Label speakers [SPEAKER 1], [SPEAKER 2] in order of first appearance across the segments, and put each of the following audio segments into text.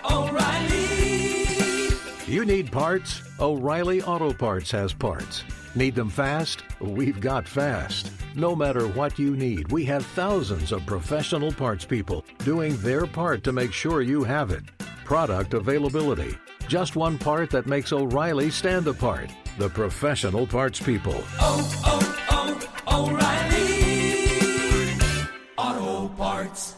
[SPEAKER 1] O'Reilly. You need parts? O'Reilly Auto Parts has parts. Need them fast? We've got fast. No matter what you need, we have thousands of professional parts people doing their part to make sure you have it. Product availability. Just one part that makes O'Reilly stand apart. The professional parts people. O'Reilly Auto Parts.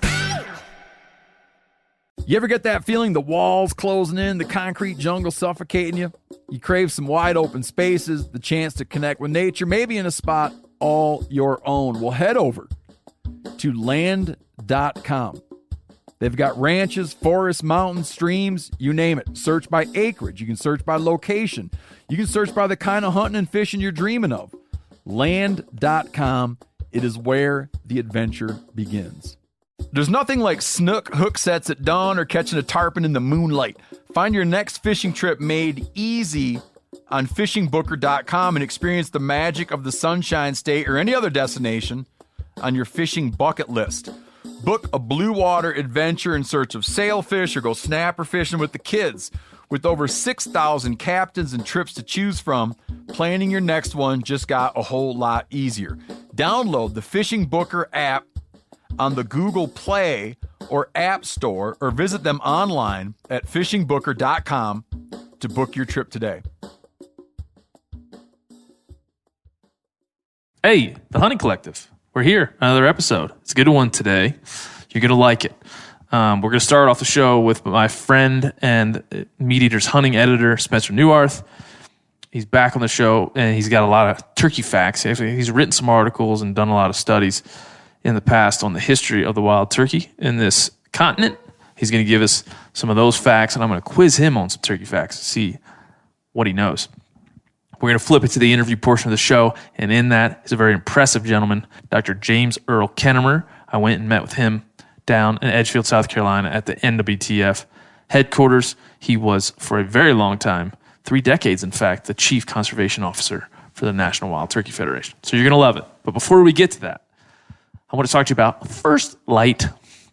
[SPEAKER 2] You ever get that feeling the walls closing in, the concrete jungle suffocating you? You crave some wide open spaces, the chance to connect with nature, maybe in a spot all your own. Well, head over to land.com. They've got ranches, forests, mountains, streams, you name it. Search by acreage. You can search by location. You can search by the kind of hunting and fishing you're dreaming of. Land.com. It is where the adventure begins. There's nothing like snook hook sets at dawn or catching a tarpon in the moonlight. Find your next fishing trip made easy on fishingbooker.com and experience the magic of the Sunshine State or any other destination on your fishing bucket list. Book a blue water adventure in search of sailfish or go snapper fishing with the kids. With over 6,000 captains and trips to choose from, planning your next one just got a whole lot easier. Download the Fishing Booker app on the Google Play or App Store, or visit them online at fishingbooker.com to book your trip today.
[SPEAKER 3] Hey, the Hunting Collective. We're here, another episode. It's a good one today. You're going to like it. We're going to start off the show with my friend and Meat Eater's hunting editor, Spencer Neuarth. He's back on the show, and he's got a lot of turkey facts. Actually, he's written some articles and done a lot of studies in the past on the history of the wild turkey in this continent. He's going to give us some of those facts, and I'm going to quiz him on some turkey facts to see what he knows. We're going to flip it to the interview portion of the show, and in that is a very impressive gentleman, Dr. James Earl Kennamer. I went and met with him down in Edgefield, South Carolina at the NWTF headquarters. He was, for a very long time, 3 decades in fact, the Chief Conservation Officer for the National Wild Turkey Federation. So you're going to love it. But before we get to that, I want to talk to you about First Light.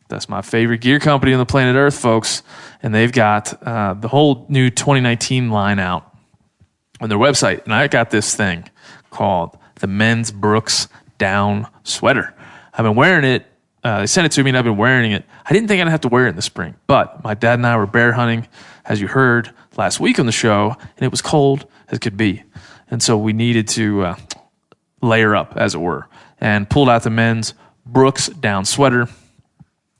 [SPEAKER 3] That's my favorite gear company on the planet Earth, folks. And they've got the whole new 2019 line out on their website. And I got this thing called the Men's Brooks Down Sweater. I've been wearing it. They sent it to me, and I've been wearing it. I didn't think I'd have to wear it in the spring. But my dad and I were bear hunting, as you heard last week on the show, and it was cold as could be. And so we needed to layer up, as it were, and pulled out the Men's Brooks Down Sweater,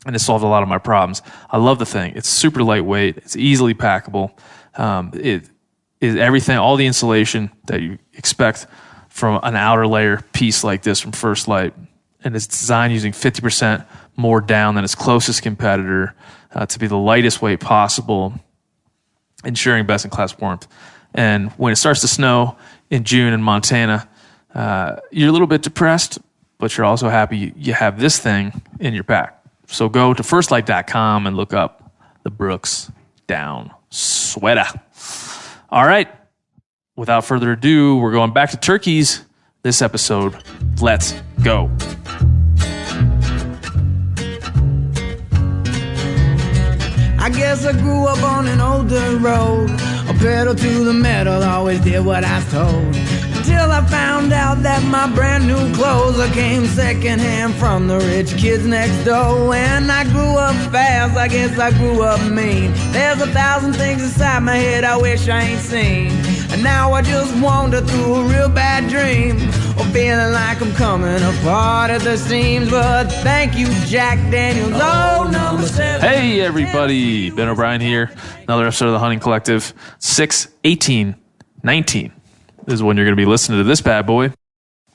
[SPEAKER 3] and it solved a lot of my problems. I love the thing. It's super lightweight. It's easily packable. It is everything, all the insulation that you expect from an outer layer piece like this from First Light, and it's designed using 50% more down than its closest competitor to be the lightest weight possible, ensuring best-in-class warmth. And when it starts to snow in June in Montana, you're a little bit depressed, but you're also happy you have this thing in your pack. So go to firstlight.com and look up the Brooks Down Sweater. All right. Without further ado, we're going back to turkeys this episode. Let's go.
[SPEAKER 4] I guess I grew up on an old dirt road. A pedal to the metal, always did what I was told. Until I found out that my brand new clothes came secondhand from the rich kids next door. When I grew up fast, I guess I grew up mean. There's 1,000 things inside my head I wish I ain't seen. And now I just wander through a real bad dream, or feeling like I'm coming apart at the seams. But thank you, Jack Daniels. Oh, number 7.
[SPEAKER 3] Hey, everybody. Ben O'Brien here. Another episode of the Hunting Collective. 6/18/19 is when you're going to be listening to this bad boy.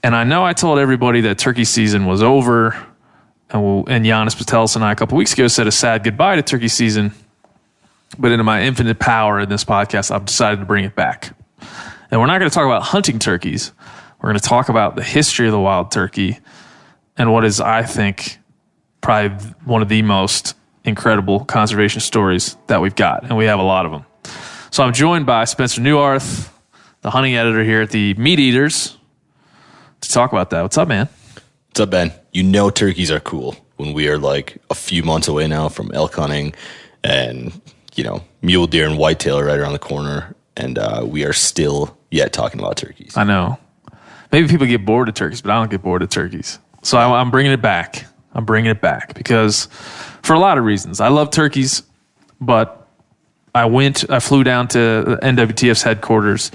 [SPEAKER 3] And I know I told everybody that turkey season was over, and Giannis Patelis and I a couple weeks ago said a sad goodbye to turkey season. But in my infinite power in this podcast, I've decided to bring it back. And we're not going to talk about hunting turkeys. We're going to talk about the history of the wild turkey and what is, I think, probably one of the most incredible conservation stories that we've got. And we have a lot of them. So I'm joined by Spencer Neuarth, the hunting editor here at the Meat Eaters, to talk about that. What's up, man?
[SPEAKER 5] What's up, Ben? You know turkeys are cool. when we are like a few months away now from elk hunting, and mule deer and whitetail are right around the corner, and we are still yet talking about turkeys.
[SPEAKER 3] I know. Maybe people get bored of turkeys, but I don't get bored of turkeys. So I'm bringing it back. I'm bringing it back because for a lot of reasons. I love turkeys, but I flew down to NWTF's headquarters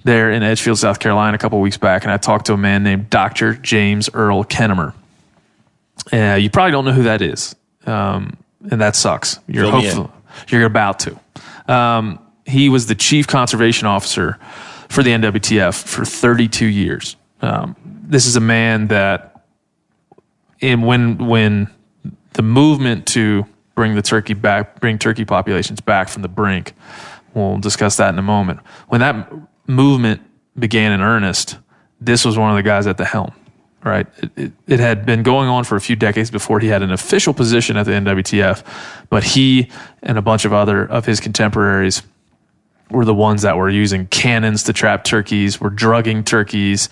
[SPEAKER 3] there in Edgefield, South Carolina a couple of weeks back, and I talked to a man named Dr. James Earl Kennamer. You probably don't know who that is, and that sucks. You're about to. He was the chief conservation officer for the NWTF for 32 years. This is a man that, when the movement to bring turkey populations back from the brink, we'll discuss that in a moment. When that movement began in earnest, this was one of the guys at the helm, right? It had been going on for a few decades before he had an official position at the NWTF, but he and a bunch of other of his contemporaries were the ones that were using cannons to trap turkeys, were drugging turkeys.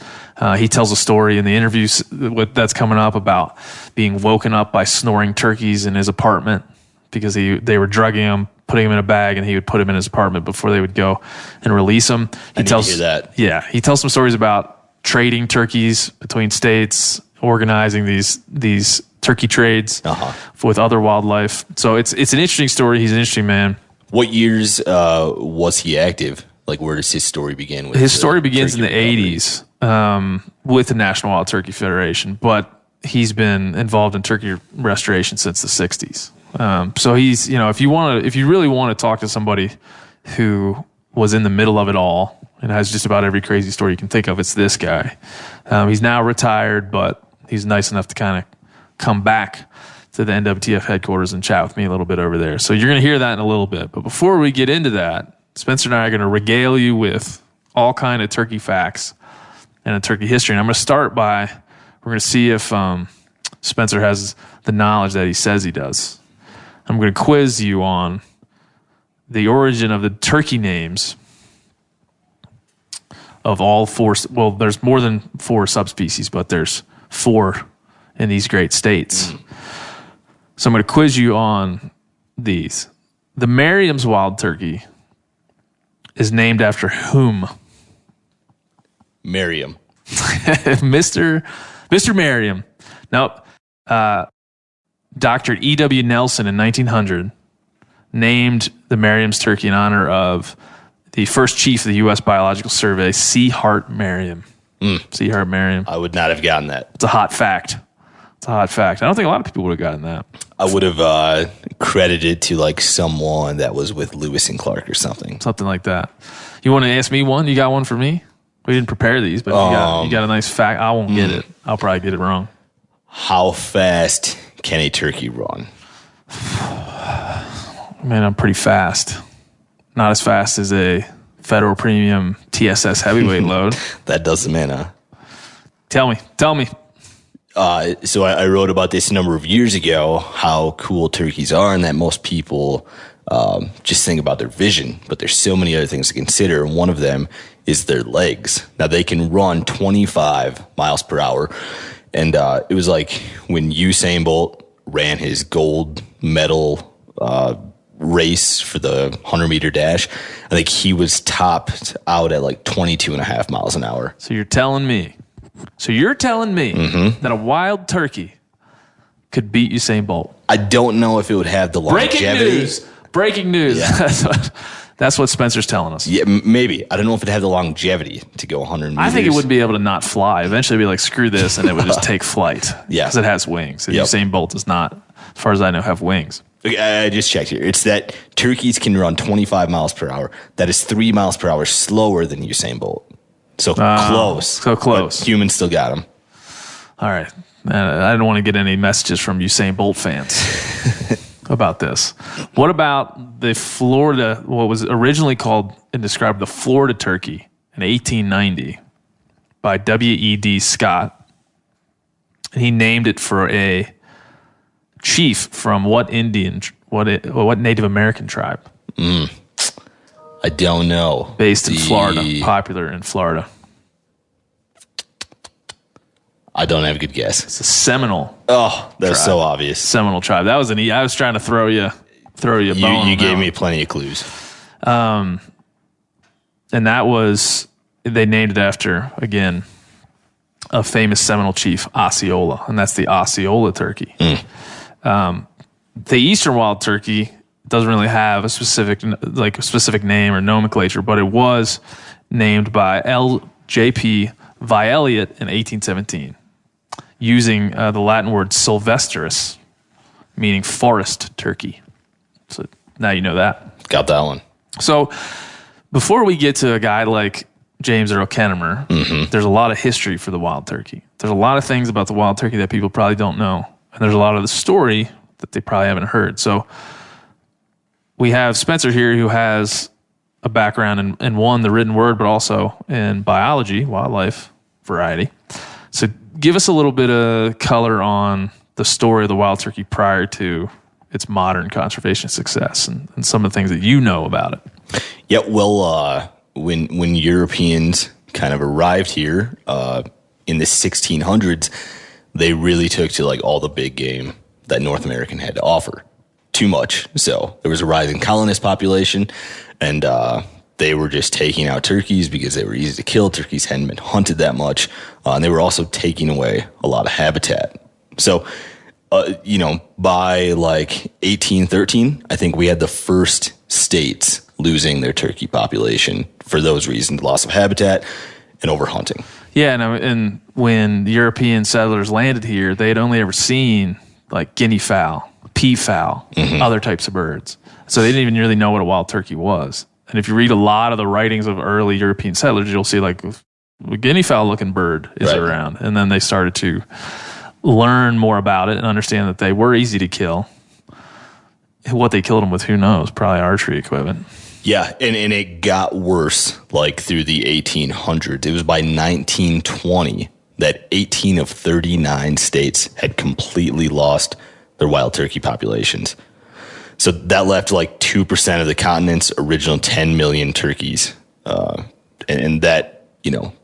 [SPEAKER 3] He tells a story in the interviews that's coming up about being woken up by snoring turkeys in his apartment because they were drugging him, putting him in a bag, and he would put him in his apartment before they would go and release him.
[SPEAKER 5] I need to hear that.
[SPEAKER 3] Yeah, he tells some stories about trading turkeys between states, organizing these turkey trades with other wildlife. So it's an interesting story. He's an interesting man.
[SPEAKER 5] What years was he active? Like, where does his story begin?
[SPEAKER 3] His story begins in the 80s with the National Wild Turkey Federation, but he's been involved in turkey restoration since the 60s. So he's, if you really want to talk to somebody who was in the middle of it all and has just about every crazy story you can think of, it's this guy. He's now retired, but he's nice enough to kind of come back to the NWTF headquarters and chat with me a little bit over there. So you're going to hear that in a little bit. But before we get into that, Spencer and I are going to regale you with all kind of turkey facts and a turkey history. And I'm going to start by, we're going to see if Spencer has the knowledge that he says he does. I'm going to quiz you on the origin of the turkey names of all four. Well, there's more than 4 subspecies, but there's 4 in these great states. So I'm going to quiz you on these. The Merriam's wild turkey is named after whom?
[SPEAKER 5] Merriam.
[SPEAKER 3] Mr. Merriam. Nope. Dr. E.W. Nelson in 1900 named the Merriam's turkey in honor of the first chief of the U.S. Biological Survey, C. Hart Merriam. C. Hart Merriam.
[SPEAKER 5] I would not have gotten that.
[SPEAKER 3] It's a hot fact. I don't think a lot of people would have gotten that.
[SPEAKER 5] I would have credited to like someone that was with Lewis and Clark or something.
[SPEAKER 3] Something like that. You want to ask me one? You got one for me? We didn't prepare these, but you got a nice fact. I won't get it. I'll probably get it wrong.
[SPEAKER 5] How fast can a turkey run?
[SPEAKER 3] Man, I'm pretty fast. Not as fast as a Federal Premium TSS heavyweight load.
[SPEAKER 5] That doesn't matter.
[SPEAKER 3] Tell me.
[SPEAKER 5] So I wrote about this a number of years ago, how cool turkeys are, and that most people just think about their vision, but there's so many other things to consider. And one of them is their legs. Now, they can run 25 miles per hour. And it was like when Usain Bolt ran his gold medal race for the 100-meter dash, I think he was topped out at like 22 and a half miles an hour.
[SPEAKER 3] So you're telling me that a wild turkey could beat Usain Bolt?
[SPEAKER 5] I don't know if it would have the longevity.
[SPEAKER 3] Breaking news.
[SPEAKER 5] Yeah.
[SPEAKER 3] That's what Spencer's telling us.
[SPEAKER 5] Yeah, maybe. I don't know if it'd have the longevity to go 100 meters.
[SPEAKER 3] I think it would be able to not fly. Eventually, it'd be like, screw this, and it would just take flight.
[SPEAKER 5] Yeah.
[SPEAKER 3] Because it has wings. And Usain Bolt does not, as far as I know, have wings.
[SPEAKER 5] Okay, I just checked here. It's that turkeys can run 25 miles per hour. That is 3 miles per hour slower than Usain Bolt. So close.
[SPEAKER 3] So close.
[SPEAKER 5] But humans still got him.
[SPEAKER 3] All right. I don't want to get any messages from Usain Bolt fans about this. What about the Florida, what was originally called and described the Florida turkey in 1890 by W.E.D. Scott? And he named it for a chief from what Native American tribe?
[SPEAKER 5] I don't know.
[SPEAKER 3] Based in Florida, popular in Florida.
[SPEAKER 5] I don't have a good guess.
[SPEAKER 3] It's a Seminole.
[SPEAKER 5] Oh, that's so obvious.
[SPEAKER 3] Seminole tribe. That was I was trying to throw you a bone.
[SPEAKER 5] You gave me plenty of clues.
[SPEAKER 3] And that was, they named it after, again, a famous Seminole chief, Osceola, and that's the Osceola turkey. The eastern wild turkey doesn't really have a specific name or nomenclature, but it was named by L.J.P. Vieliot in 1817, using the Latin word sylvestris, meaning forest turkey. So now you know that.
[SPEAKER 5] Got that one.
[SPEAKER 3] So before we get to a guy like James Earl Kennamer, there's a lot of history for the wild turkey. There's a lot of things about the wild turkey that people probably don't know. And there's a lot of the story that they probably haven't heard. So we have Spencer here who has a background in one, the written word, but also in biology, wildlife, variety. So give us a little bit of color on the story of the wild turkey prior to its modern conservation success and some of the things that you know about it.
[SPEAKER 5] Yeah, well, when Europeans kind of arrived here in the 1600s, they really took to like all the big game that North American had to offer. Too much. So there was a rising colonist population, and they were just taking out turkeys because they were easy to kill. Turkeys hadn't been hunted that much, and they were also taking away a lot of habitat. So, by like 1813, I think we had the first states losing their turkey population for those reasons: loss of habitat and overhunting. Yeah,
[SPEAKER 3] and when the European settlers landed here, they had only ever seen like guinea fowl, peafowl, other types of birds. So they didn't even really know what a wild turkey was. And if you read a lot of the writings of early European settlers, you'll see like a guinea fowl looking bird is around. And then they started to learn more about it and understand that they were easy to kill. What they killed them with, who knows? Probably archery equipment.
[SPEAKER 5] Yeah, and it got worse like through the 1800s. It was by 1920 that 18 of 39 states had completely lost their wild turkey populations. So that left like 2% of the continent's original 10 million turkeys. And that,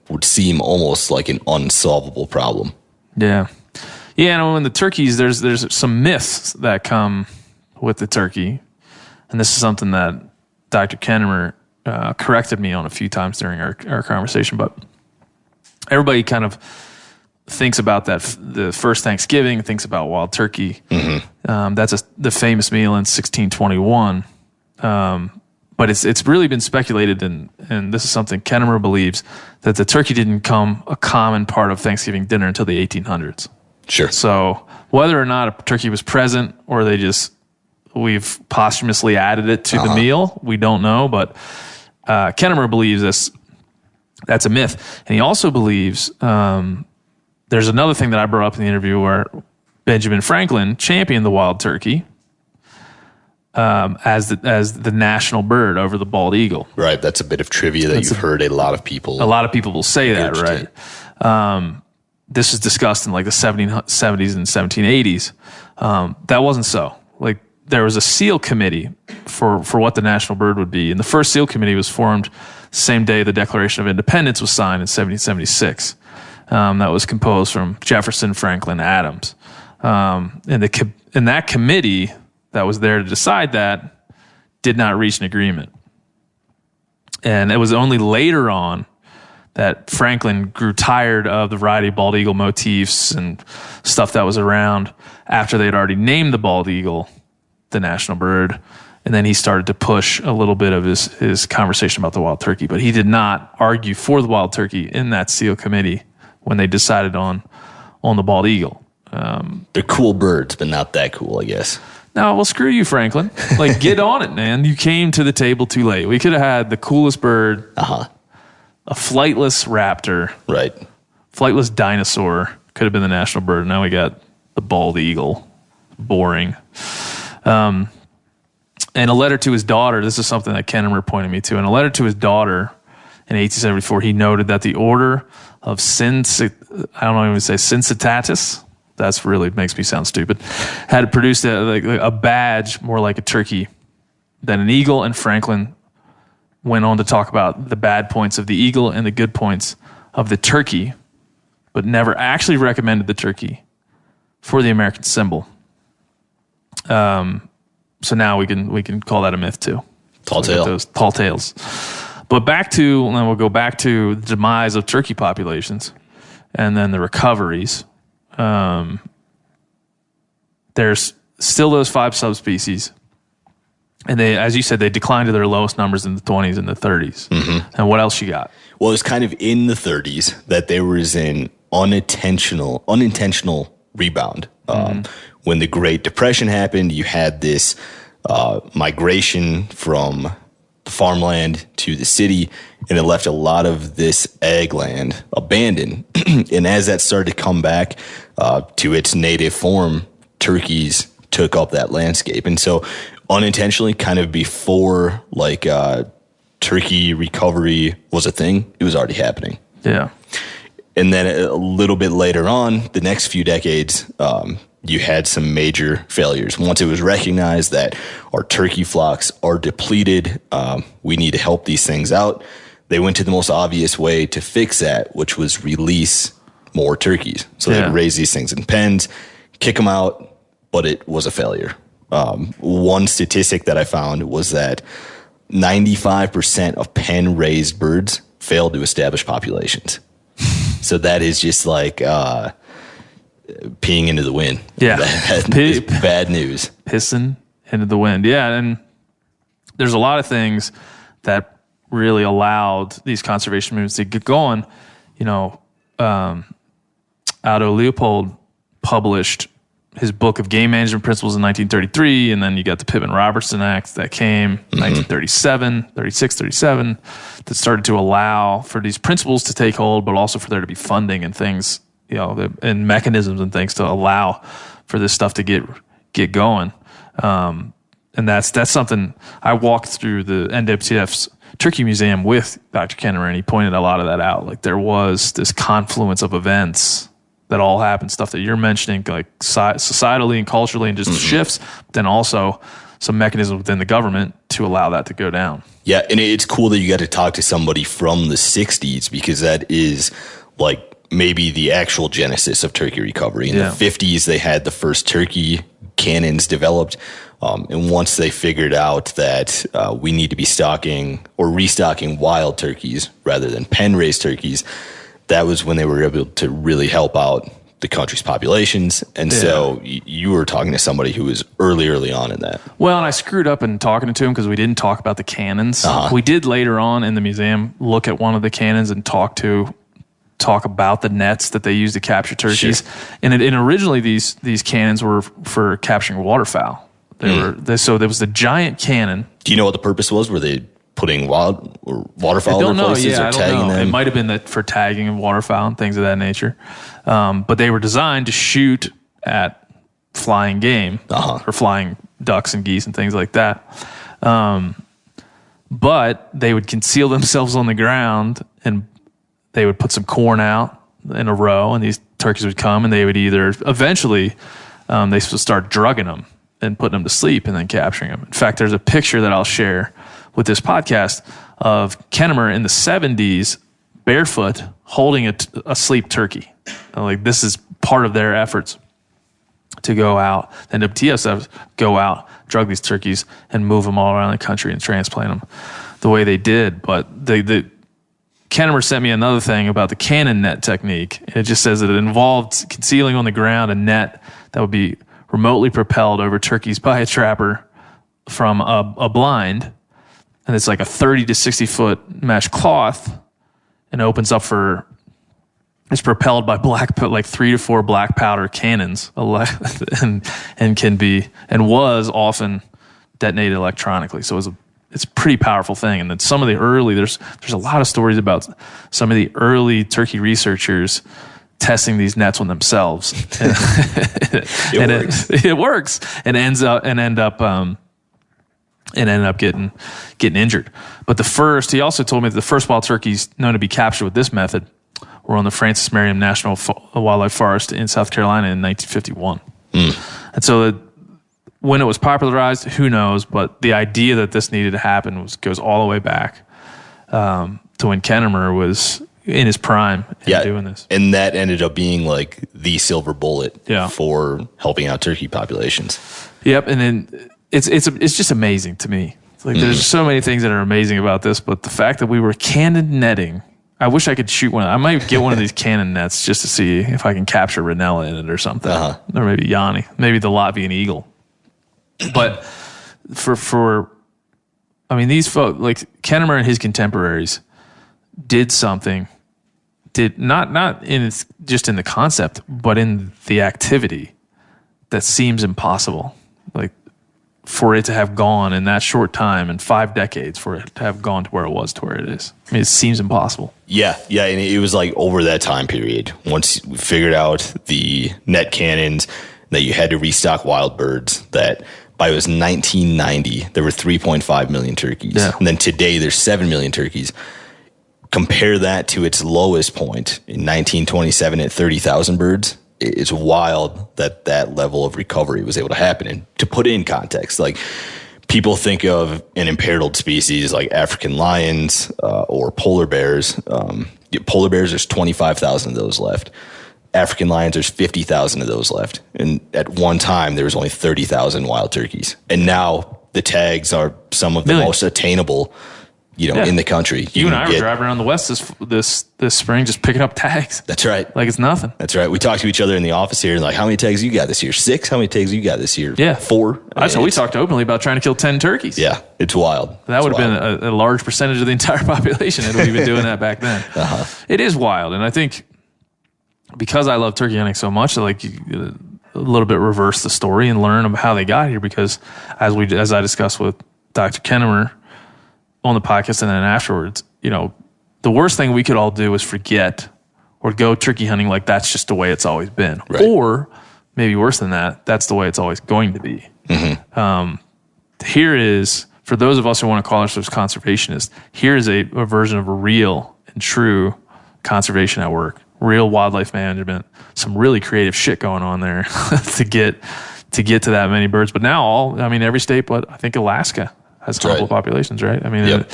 [SPEAKER 5] would seem almost like an unsolvable problem.
[SPEAKER 3] Yeah. Yeah, and when the turkeys, there's some myths that come with the turkey. And this is something that Dr. Kennamer corrected me on a few times during our conversation. But everybody kind of thinks about that, the first Thanksgiving, thinks about wild turkey. That's the famous meal in 1621. But it's really been speculated, and this is something Kennamer believes, that the turkey didn't become a common part of Thanksgiving dinner until the 1800s.
[SPEAKER 5] Sure.
[SPEAKER 3] So whether or not a turkey was present or we've posthumously added it to the meal, we don't know. But Kennamer believes that's a myth. And he also believes there's another thing that I brought up in the interview where Benjamin Franklin championed the wild turkey as the national bird over the bald eagle.
[SPEAKER 5] Right. That's a bit of trivia that you've heard a lot of people
[SPEAKER 3] will say that, right? This was discussed in like the 1770s and 1780s. That wasn't so. Like there was a seal committee for what the national bird would be. And the first seal committee was formed the same day the Declaration of Independence was signed in 1776. That was composed from Jefferson, Franklin, Adams. And that committee that was there to decide that did not reach an agreement. And it was only later on that Franklin grew tired of the variety of bald eagle motifs and stuff that was around after they had already named the bald eagle the national bird. And then he started to push a little bit of his conversation about the wild turkey. But he did not argue for the wild turkey in that seal committee when they decided on the bald eagle.
[SPEAKER 5] They're cool birds, but not that cool, I guess.
[SPEAKER 3] No, well, screw you, Franklin. Like, get on it, man. You came to the table too late. We could have had the coolest bird, a flightless raptor,
[SPEAKER 5] right?
[SPEAKER 3] Flightless dinosaur could have been the national bird. Now we got the bald eagle. Boring. And a letter to his daughter, this is something that Kennamer pointed me to. In a letter to his daughter in 1874, he noted that the order of Cincitatus, that's really makes me sound stupid, had produced a badge more like a turkey than an eagle, and Franklin went on to talk about the bad points of the eagle and the good points of the turkey. but never actually recommended the turkey for the American symbol. So now we can call that a myth too.
[SPEAKER 5] Tall
[SPEAKER 3] So we
[SPEAKER 5] tale.
[SPEAKER 3] got those tall tales. But and then we'll go back to the demise of turkey populations and then the recoveries. There's still those 5 subspecies. And they, as you said, they declined to their lowest numbers in the 20s and the 30s. And what else you got?
[SPEAKER 5] Well, it was kind of in the 30s that there was an unintentional rebound. When the Great Depression happened, you had this migration from the farmland to the city, and it left a lot of this ag land abandoned. And as that started to come back to its native form, turkeys took up that landscape. And so unintentionally, kind of before like turkey recovery was a thing, it was already happening.
[SPEAKER 3] Yeah.
[SPEAKER 5] And then a little bit later on, the next few decades, you had some major failures. Once it was recognized that our turkey flocks are depleted, we need to help these things out, they went to the most obvious way to fix that, which was release more turkeys. So they'd raise these things in pens, kick them out, but it was a failure. One statistic that I found was that 95% of pen-raised birds failed to establish populations. So that is just like peeing into the wind.
[SPEAKER 3] Yeah.
[SPEAKER 5] It's bad news.
[SPEAKER 3] Pissing into the wind. Yeah. And there's a lot of things that really allowed these conservation movements to get going. You know, Aldo Leopold published his book of game management principles in 1933, and then you got the Pittman-Robertson Act that came 1937, 36, 37, that started to allow for these principles to take hold, but also for there to be funding and things, you know, and mechanisms and things to allow for this stuff to get going. And that's something I walked through the NWTF's Turkey Museum with Dr. Kennamer, and he pointed a lot of that out. Like there was this confluence of events that all happened, stuff that you're mentioning, like societally and culturally, and just shifts, but then also some mechanism within the government to allow that to go down.
[SPEAKER 5] Yeah, and it's cool that you got to talk to somebody from the 60s, because that is like maybe the actual genesis of turkey recovery. In the 50s, they had the first turkey cannons developed. And once they figured out that we need to be stocking or restocking wild turkeys rather than pen-raised turkeys, that was when they were able to really help out the country's populations. And so you were talking to somebody who was early on in that.
[SPEAKER 3] Well, and I screwed up in talking to him because we didn't talk about the cannons. We did later on in the museum look at one of the cannons and talk about the nets that they used to capture turkeys. Sure. And originally these cannons were for capturing waterfowl. So there was a giant cannon. Do
[SPEAKER 5] you know what the purpose was? Were they putting waterfowl in places or tagging them?
[SPEAKER 3] It might have been for tagging of waterfowl and things of that nature. But they were designed to shoot at flying game or flying ducks and geese and things like that. But they would conceal themselves on the ground, and they would put some corn out in a row, and these turkeys would come, and they would either eventually they would start drugging them and putting them to sleep and then capturing them. In fact, there's a picture that I'll share with this podcast of Kennamer in the 70s, barefoot, holding a sleep turkey. Like this is part of their efforts to go out, NWTF go out, drug these turkeys, and move them all around the country and transplant them the way they did. But the Kennamer sent me another thing about the cannon net technique. It just says that it involved concealing on the ground a net that would be remotely propelled over turkeys by a trapper from a blind. And it's like a 30 to 60 foot mesh cloth, and opens up it's propelled by like 3 to 4 black powder cannons, and was often detonated electronically. So it's a pretty powerful thing. And then some of the early, there's a lot of stories about some of the early turkey researchers testing these nets on themselves. It works and end up getting injured. But he also told me that the first wild turkeys known to be captured with this method were on the Francis Merriam National Wildlife Forest in South Carolina in 1951. And so when it was popularized, who knows? But the idea that this needed to happen goes all the way back to when Kennamer was in his prime in doing this.
[SPEAKER 5] And that ended up being like the silver bullet
[SPEAKER 3] Yeah.
[SPEAKER 5] for helping out turkey populations.
[SPEAKER 3] Yep, and then it's just amazing to me. It's like there's so many things that are amazing about this, but the fact that we were cannon netting. I wish I could shoot one. I might get one of these cannon nets just to see if I can capture Ranella in it or something, or maybe Yanni, maybe the Latvian eagle. But I mean, these folks like Kennamer and his contemporaries did something. Not in just in the concept, but in the activity that seems impossible. Like for it to have gone in that short time, in 5 decades, for it to have gone to where it was, to where it is. I mean, it seems impossible.
[SPEAKER 5] Yeah, and it was like over that time period. Once we figured out the net cannons, that you had to restock wild birds, that by it was 1990, there were 3.5 million turkeys.
[SPEAKER 3] Yeah.
[SPEAKER 5] And then today there's 7 million turkeys. Compare that to its lowest point in 1927 at 30,000 birds. It's wild that that level of recovery was able to happen. And to put it in context, like people think of an imperiled species like African lions or polar bears. Polar bears, there's 25,000 of those left. African lions, there's 50,000 of those left. And at one time, there was only 30,000 wild turkeys. And now the tags are some of the most attainable, in the country.
[SPEAKER 3] You and I were driving around the West this spring, just picking up tags.
[SPEAKER 5] That's right.
[SPEAKER 3] Like it's nothing.
[SPEAKER 5] That's right. We talked to each other in the office here and like, how many tags you got this year? 6? How many tags you got this year?
[SPEAKER 3] Yeah.
[SPEAKER 5] 4?
[SPEAKER 3] That's what we talked openly about, trying to kill 10 turkeys.
[SPEAKER 5] Yeah, it's wild.
[SPEAKER 3] That would have been a large percentage of the entire population had we been doing that back then. It is wild. And I think because I love turkey hunting so much, like a little bit reverse the story and learn about how they got here. Because as I discussed with Dr. Kennamer on the podcast and then afterwards, the worst thing we could all do is forget or go turkey hunting like that's just the way it's always been.
[SPEAKER 5] Right.
[SPEAKER 3] Or maybe worse than that, that's the way it's always going to be. Here is, for those of us who want to call ourselves conservationists, here is a version of a real and true conservation at work. Real wildlife management, some really creative shit going on there to get to that many birds. But now every state, but I think Alaska has horrible populations, right? I mean,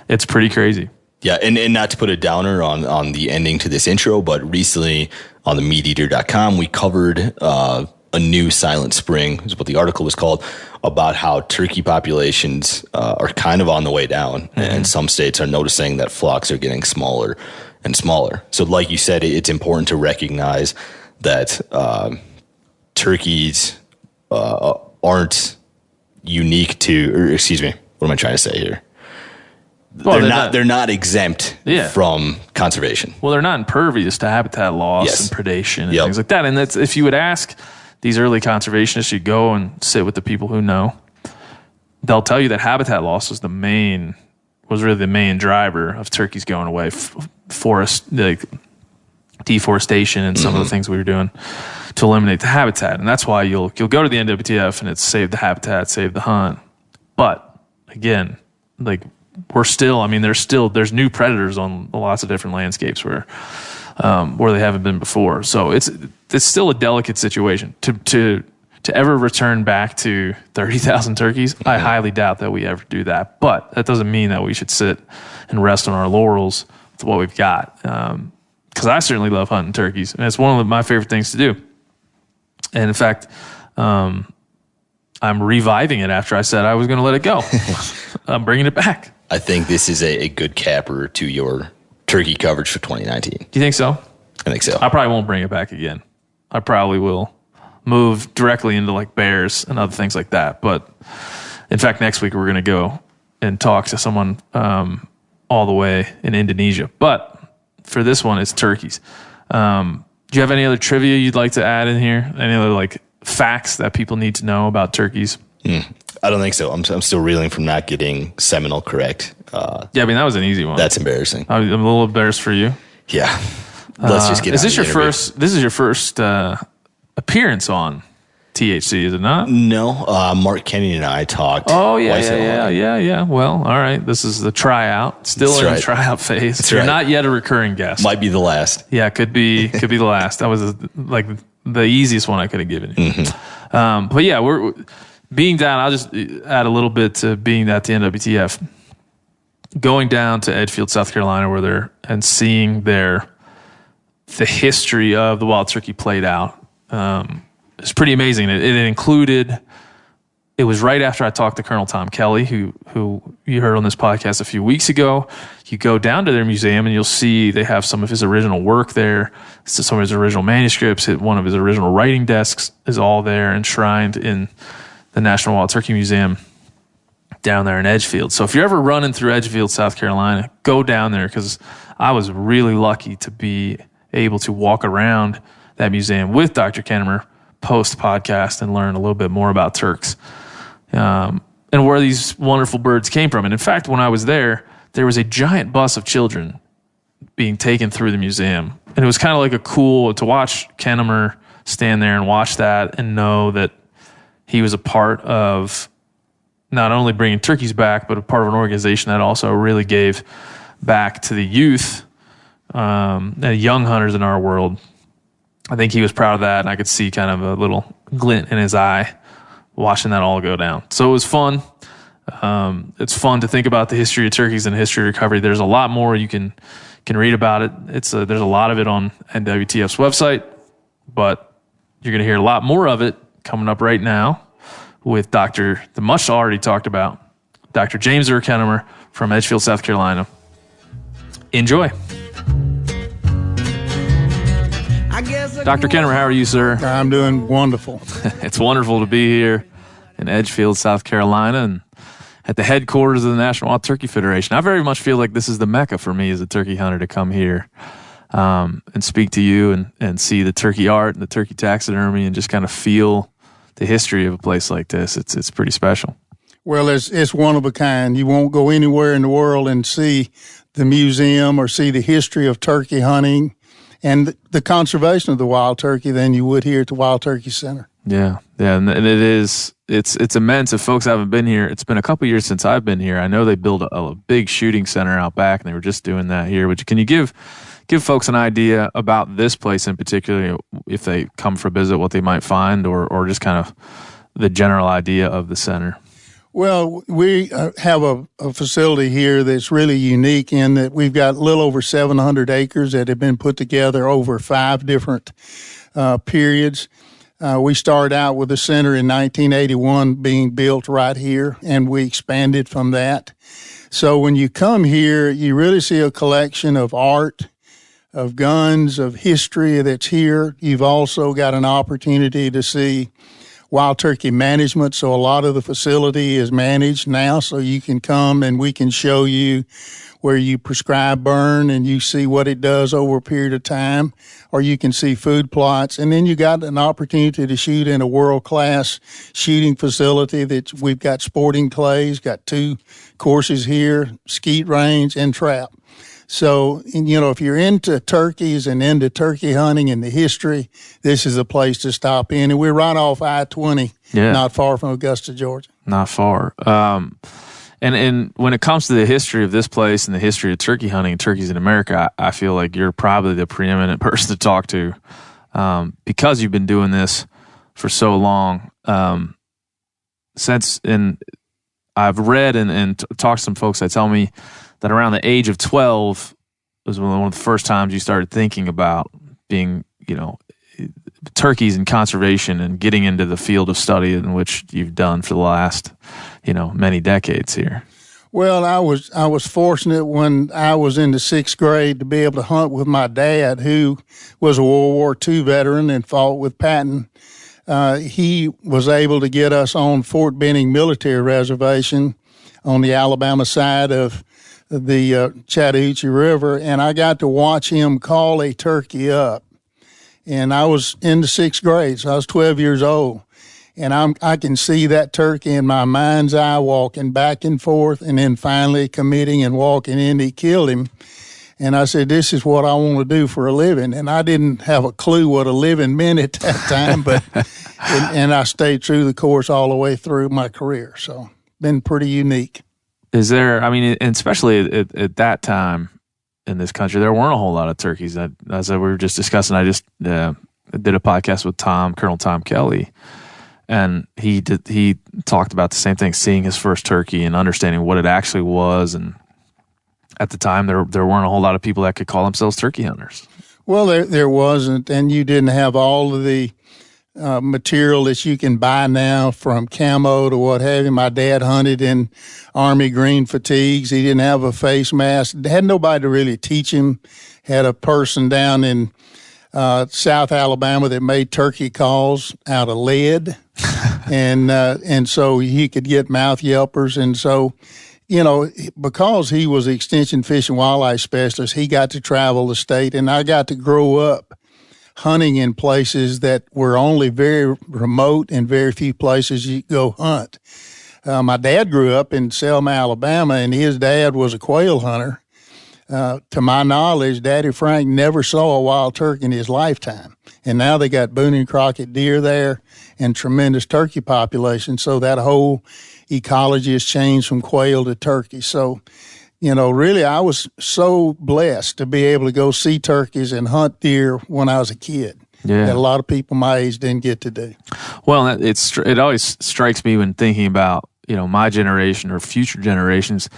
[SPEAKER 3] it's pretty crazy.
[SPEAKER 5] Yeah, and not to put a downer on the ending to this intro, but recently on the meateater.com, we covered a new silent spring, is what the article was called, about how turkey populations are kind of on the way down. And some states are noticing that flocks are getting smaller and smaller. So like you said, it's important to recognize that turkeys aren't unique to, or excuse me, what am I trying to say here? Well, they're not exempt from conservation.
[SPEAKER 3] Well, they're not impervious to habitat loss and predation and things like that. And that's, if you would ask these early conservationists, you go and sit with the people who know, they'll tell you that habitat loss was really the main driver of turkeys going away. Forest, like deforestation and some of the things we were doing to eliminate the habitat. And that's why you'll go to the NWTF and it's save the habitat, save the hunt. But again, like there's new predators on lots of different landscapes where they haven't been before. So it's still a delicate situation to ever return back to 30,000 turkeys. I highly doubt that we ever do that, but that doesn't mean that we should sit and rest on our laurels with what we've got. Because I certainly love hunting turkeys, and it's one of my favorite things to do. And in fact, I'm reviving it after I said I was going to let it go. I'm bringing it back.
[SPEAKER 5] I think this is a good capper to your turkey coverage for 2019.
[SPEAKER 3] Do you think so?
[SPEAKER 5] I think so.
[SPEAKER 3] I probably won't bring it back again. I probably will move directly into like bears and other things like that. But in fact, next week we're going to go and talk to someone all the way in Indonesia. But for this one, it's turkeys. Do you have any other trivia you'd like to add in here? Any other like facts that people need to know about turkeys?
[SPEAKER 5] I don't think so. I'm still reeling from not getting Seminole correct.
[SPEAKER 3] That was an easy one.
[SPEAKER 5] That's embarrassing.
[SPEAKER 3] I'm a little embarrassed for you.
[SPEAKER 5] Yeah. Let's just get.
[SPEAKER 3] Is this your first? This is your first appearance on THC, is it not?
[SPEAKER 5] No. Mark Kenny and I talked.
[SPEAKER 3] Oh yeah. Well, all right. This is the tryout. Still in the tryout phase.
[SPEAKER 5] That's
[SPEAKER 3] You're
[SPEAKER 5] right.
[SPEAKER 3] not yet a recurring guest.
[SPEAKER 5] Might be the last.
[SPEAKER 3] Yeah, could be the last. That was like the easiest one I could have given you. But yeah, we're being down. I'll just add a little bit to being at the NWTF. Going down to Edgefield, South Carolina, where they're and seeing the history of the wild turkey played out. It's pretty amazing. It was right after I talked to Colonel Tom Kelly, who you heard on this podcast a few weeks ago. You go down to their museum and you'll see they have some of his original work there. So some of his original manuscripts. One of his original writing desks is all there, enshrined in the National Wild Turkey Museum down there in Edgefield. So if you're ever running through Edgefield, South Carolina, go down there, because I was really lucky to be able to walk around that museum with Dr. Kennamer post-podcast and learn a little bit more about Turks. And where these wonderful birds came from. And in fact, when I was there was a giant bus of children being taken through the museum. And it was kind of like to watch Kennamer stand there and watch that and know that he was a part of not only bringing turkeys back, but a part of an organization that also really gave back to the youth, and young hunters in our world. I think he was proud of that, and I could see kind of a little glint in his eye watching that all go down. So it was fun. It's fun to think about the history of turkeys and the history of recovery. There's a lot more you can read about it. There's a lot of it on NWTF's website, but you're going to hear a lot more of it coming up right now with the much already talked about, Dr. James Earl Kennamer from Edgefield, South Carolina. Enjoy. Dr. Kennamer, how are you, sir?
[SPEAKER 6] I'm doing wonderful.
[SPEAKER 3] It's wonderful to be here in Edgefield, South Carolina, and at the headquarters of the National Wild Turkey Federation. I very much feel like this is the mecca for me as a turkey hunter to come here and speak to you and see the turkey art and the turkey taxidermy and just kind of feel the history of a place like this. It's pretty special.
[SPEAKER 6] Well, it's one of a kind. You won't go anywhere in the world and see the museum or see the history of turkey hunting and the conservation of the wild turkey than you would here at the Wild Turkey Center.
[SPEAKER 3] Yeah, and it's immense. If folks haven't been here, it's been a couple years since I've been here. I know they built a big shooting center out back, and they were just doing that here. But can you give folks an idea about this place in particular, if they come for a visit, what they might find, or just kind of the general idea of the center?
[SPEAKER 6] Well, we have a facility here that's really unique in that we've got a little over 700 acres that have been put together over 5 different periods. We started out with the center in 1981 being built right here, and we expanded from that. So when you come here, you really see a collection of art, of guns, of history that's here. You've also got an opportunity to see wild turkey management. So a lot of the facility is managed now, so you can come and we can show you where you prescribe burn and you see what it does over a period of time, or you can see food plots. And then you got an opportunity to shoot in a world-class shooting facility that we've got sporting clays, got 2 courses here, skeet range and trap. So, if you're into turkeys and into turkey hunting and the history, this is a place to stop in. And we're right off I-20, not far from Augusta, Georgia.
[SPEAKER 3] Not far. And when it comes to the history of this place and the history of turkey hunting and turkeys in America, I feel like you're probably the preeminent person to talk to because you've been doing this for so long. I've read and talked to some folks that tell me that around the age of 12 was one of the first times you started thinking about being, turkeys and conservation and getting into the field of study in which you've done for the last, many decades here.
[SPEAKER 6] Well, I was fortunate when I was in the 6th grade to be able to hunt with my dad, who was a World War II veteran and fought with Patton. He was able to get us on Fort Benning Military Reservation on the Alabama side of the Chattahoochee River, and I got to watch him call a turkey up. And I was in the 6th grade, so I was 12 years old. And I can see that turkey in my mind's eye walking back and forth and then finally committing and walking in. He killed him. And I said, this is what I want to do for a living. And I didn't have a clue what a living meant at that time, but and I stayed true to the course all the way through my career. So been pretty unique.
[SPEAKER 3] Is there, and especially at that time in this country, there weren't a whole lot of turkeys. As we were just discussing, I just did a podcast with Colonel Tom Kelly, and he talked about the same thing, seeing his first turkey and understanding what it actually was and at the time, there weren't a whole lot of people that could call themselves turkey hunters.
[SPEAKER 6] Well, there wasn't, and you didn't have all of the material that you can buy now, from camo to what have you. My dad hunted in Army green fatigues. He didn't have a face mask. Had nobody to really teach him. Had a person down in South Alabama that made turkey calls out of lead, and so he could get mouth yelpers, and so, because he was an extension fish and wildlife specialist, he got to travel the state, and I got to grow up hunting in places that were only very remote and very few places you could go hunt. My dad grew up in Selma, Alabama, and his dad was a quail hunter. To my knowledge, Daddy Frank never saw a wild turkey in his lifetime. And now they got Boone and Crockett deer there and tremendous turkey population. So that whole ecology has changed from quail to turkey. So, really, I was so blessed to be able to go see turkeys and hunt deer when I was a kid.
[SPEAKER 3] Yeah.
[SPEAKER 6] That a lot of people my age didn't get to do.
[SPEAKER 3] Well, it always strikes me when thinking about, my generation or future generations,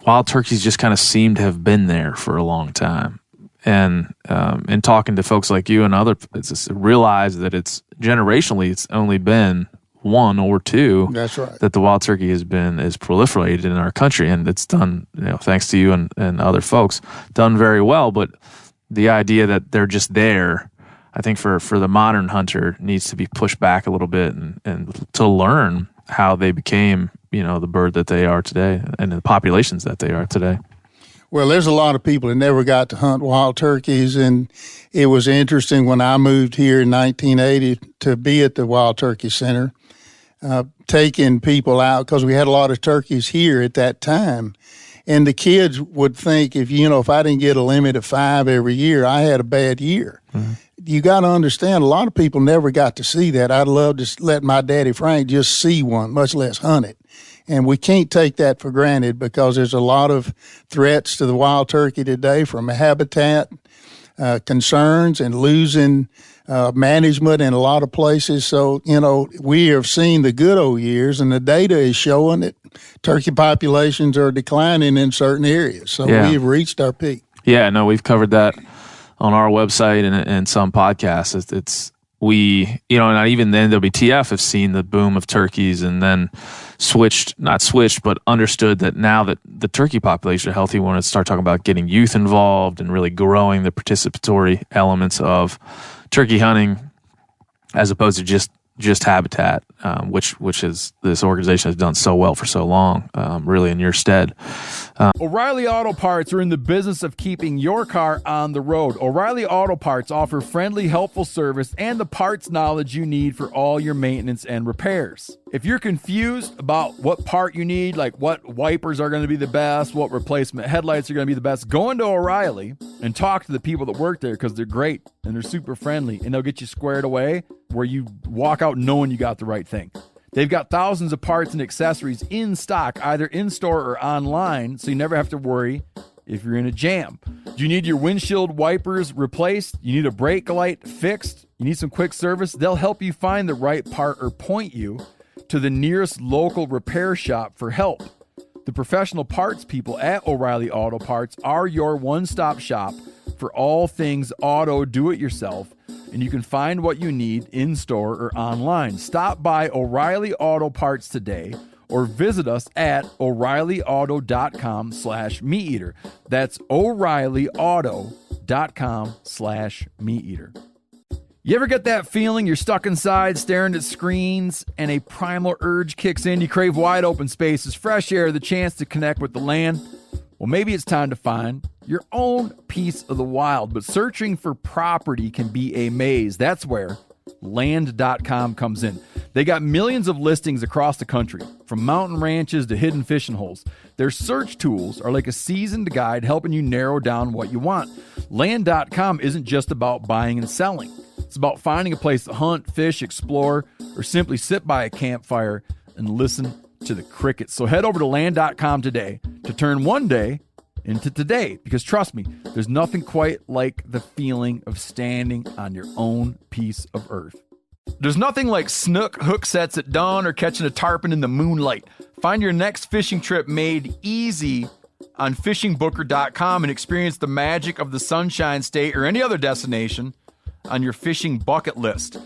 [SPEAKER 3] wild turkeys just kind of seem to have been there for a long time. And in talking to folks like you and others, it's just realize that it's generationally, it's only been one or two.
[SPEAKER 6] That's right.
[SPEAKER 3] That the wild turkey is proliferated in our country, and it's done, thanks to you and other folks, done very well. But the idea that they're just there, I think for the modern hunter, needs to be pushed back a little bit and to learn how they became, the bird that they are today and the populations that they are today.
[SPEAKER 6] Well, there's a lot of people that never got to hunt wild turkeys, and it was interesting when I moved here in 1980 to be at the Wild Turkey Center, taking people out, because we had a lot of turkeys here at that time. And the kids would think if I didn't get a limit of 5 every year, I had a bad year. Mm-hmm. You got to understand, a lot of people never got to see that. I'd love to let my Daddy Frank just see one, much less hunt it. And we can't take that for granted, because there's a lot of threats to the wild turkey today, from habitat concerns and losing management in a lot of places. So, we have seen the good old years, and the data is showing that turkey populations are declining in certain areas. So we've reached our peak.
[SPEAKER 3] Yeah, no, we've covered that on our website and some podcasts. And even the NWTF have seen the boom of turkeys, and then but understood that now that the turkey population are healthy, we want to start talking about getting youth involved and really growing the participatory elements of turkey hunting, as opposed to just habitat, which is this organization has done so well for so long, really in your stead.
[SPEAKER 2] O'Reilly Auto Parts are in the business of keeping your car on the road. O'Reilly Auto Parts offer friendly, helpful service and the parts knowledge you need for all your maintenance and repairs. If you're confused about what part you need, like what wipers are going to be the best, what replacement headlights are going to be the best, go into O'Reilly and talk to the people that work there, because they're great and they're super friendly, and they'll get you squared away where you walk out knowing you got the right thing. They've got thousands of parts and accessories in stock, either in-store or online, so you never have to worry if you're in a jam. Do you need your windshield wipers replaced? You need a brake light fixed? You need some quick service? They'll help you find the right part or point you to the nearest local repair shop for help. The professional parts people at O'Reilly Auto Parts are your one-stop shop for all things auto do-it-yourself, and you can find what you need in-store or online. Stop by O'Reilly Auto Parts today or visit us at O'ReillyAuto.com/MeatEater. That's O'ReillyAuto.com/MeatEater. You ever get that feeling you're stuck inside staring at screens and a primal urge kicks in? You crave wide open spaces, fresh air, the chance to connect with the land? Well, maybe it's time to find your own piece of the wild, but searching for property can be a maze. That's where Land.com comes in. They got millions of listings across the country, from mountain ranches to hidden fishing holes. Their search tools are like a seasoned guide helping you narrow down what you want. Land.com isn't just about buying and selling. It's about finding a place to hunt, fish, explore, or simply sit by a campfire and listen to the crickets. So head over to Land.com today to turn one day into today, because trust me, there's nothing quite like the feeling of standing on your own piece of earth. There's nothing like snook hook sets at dawn or catching a tarpon in the moonlight. Find your next fishing trip made easy on fishingbooker.com and experience the magic of the Sunshine State or any other destination on your fishing bucket list.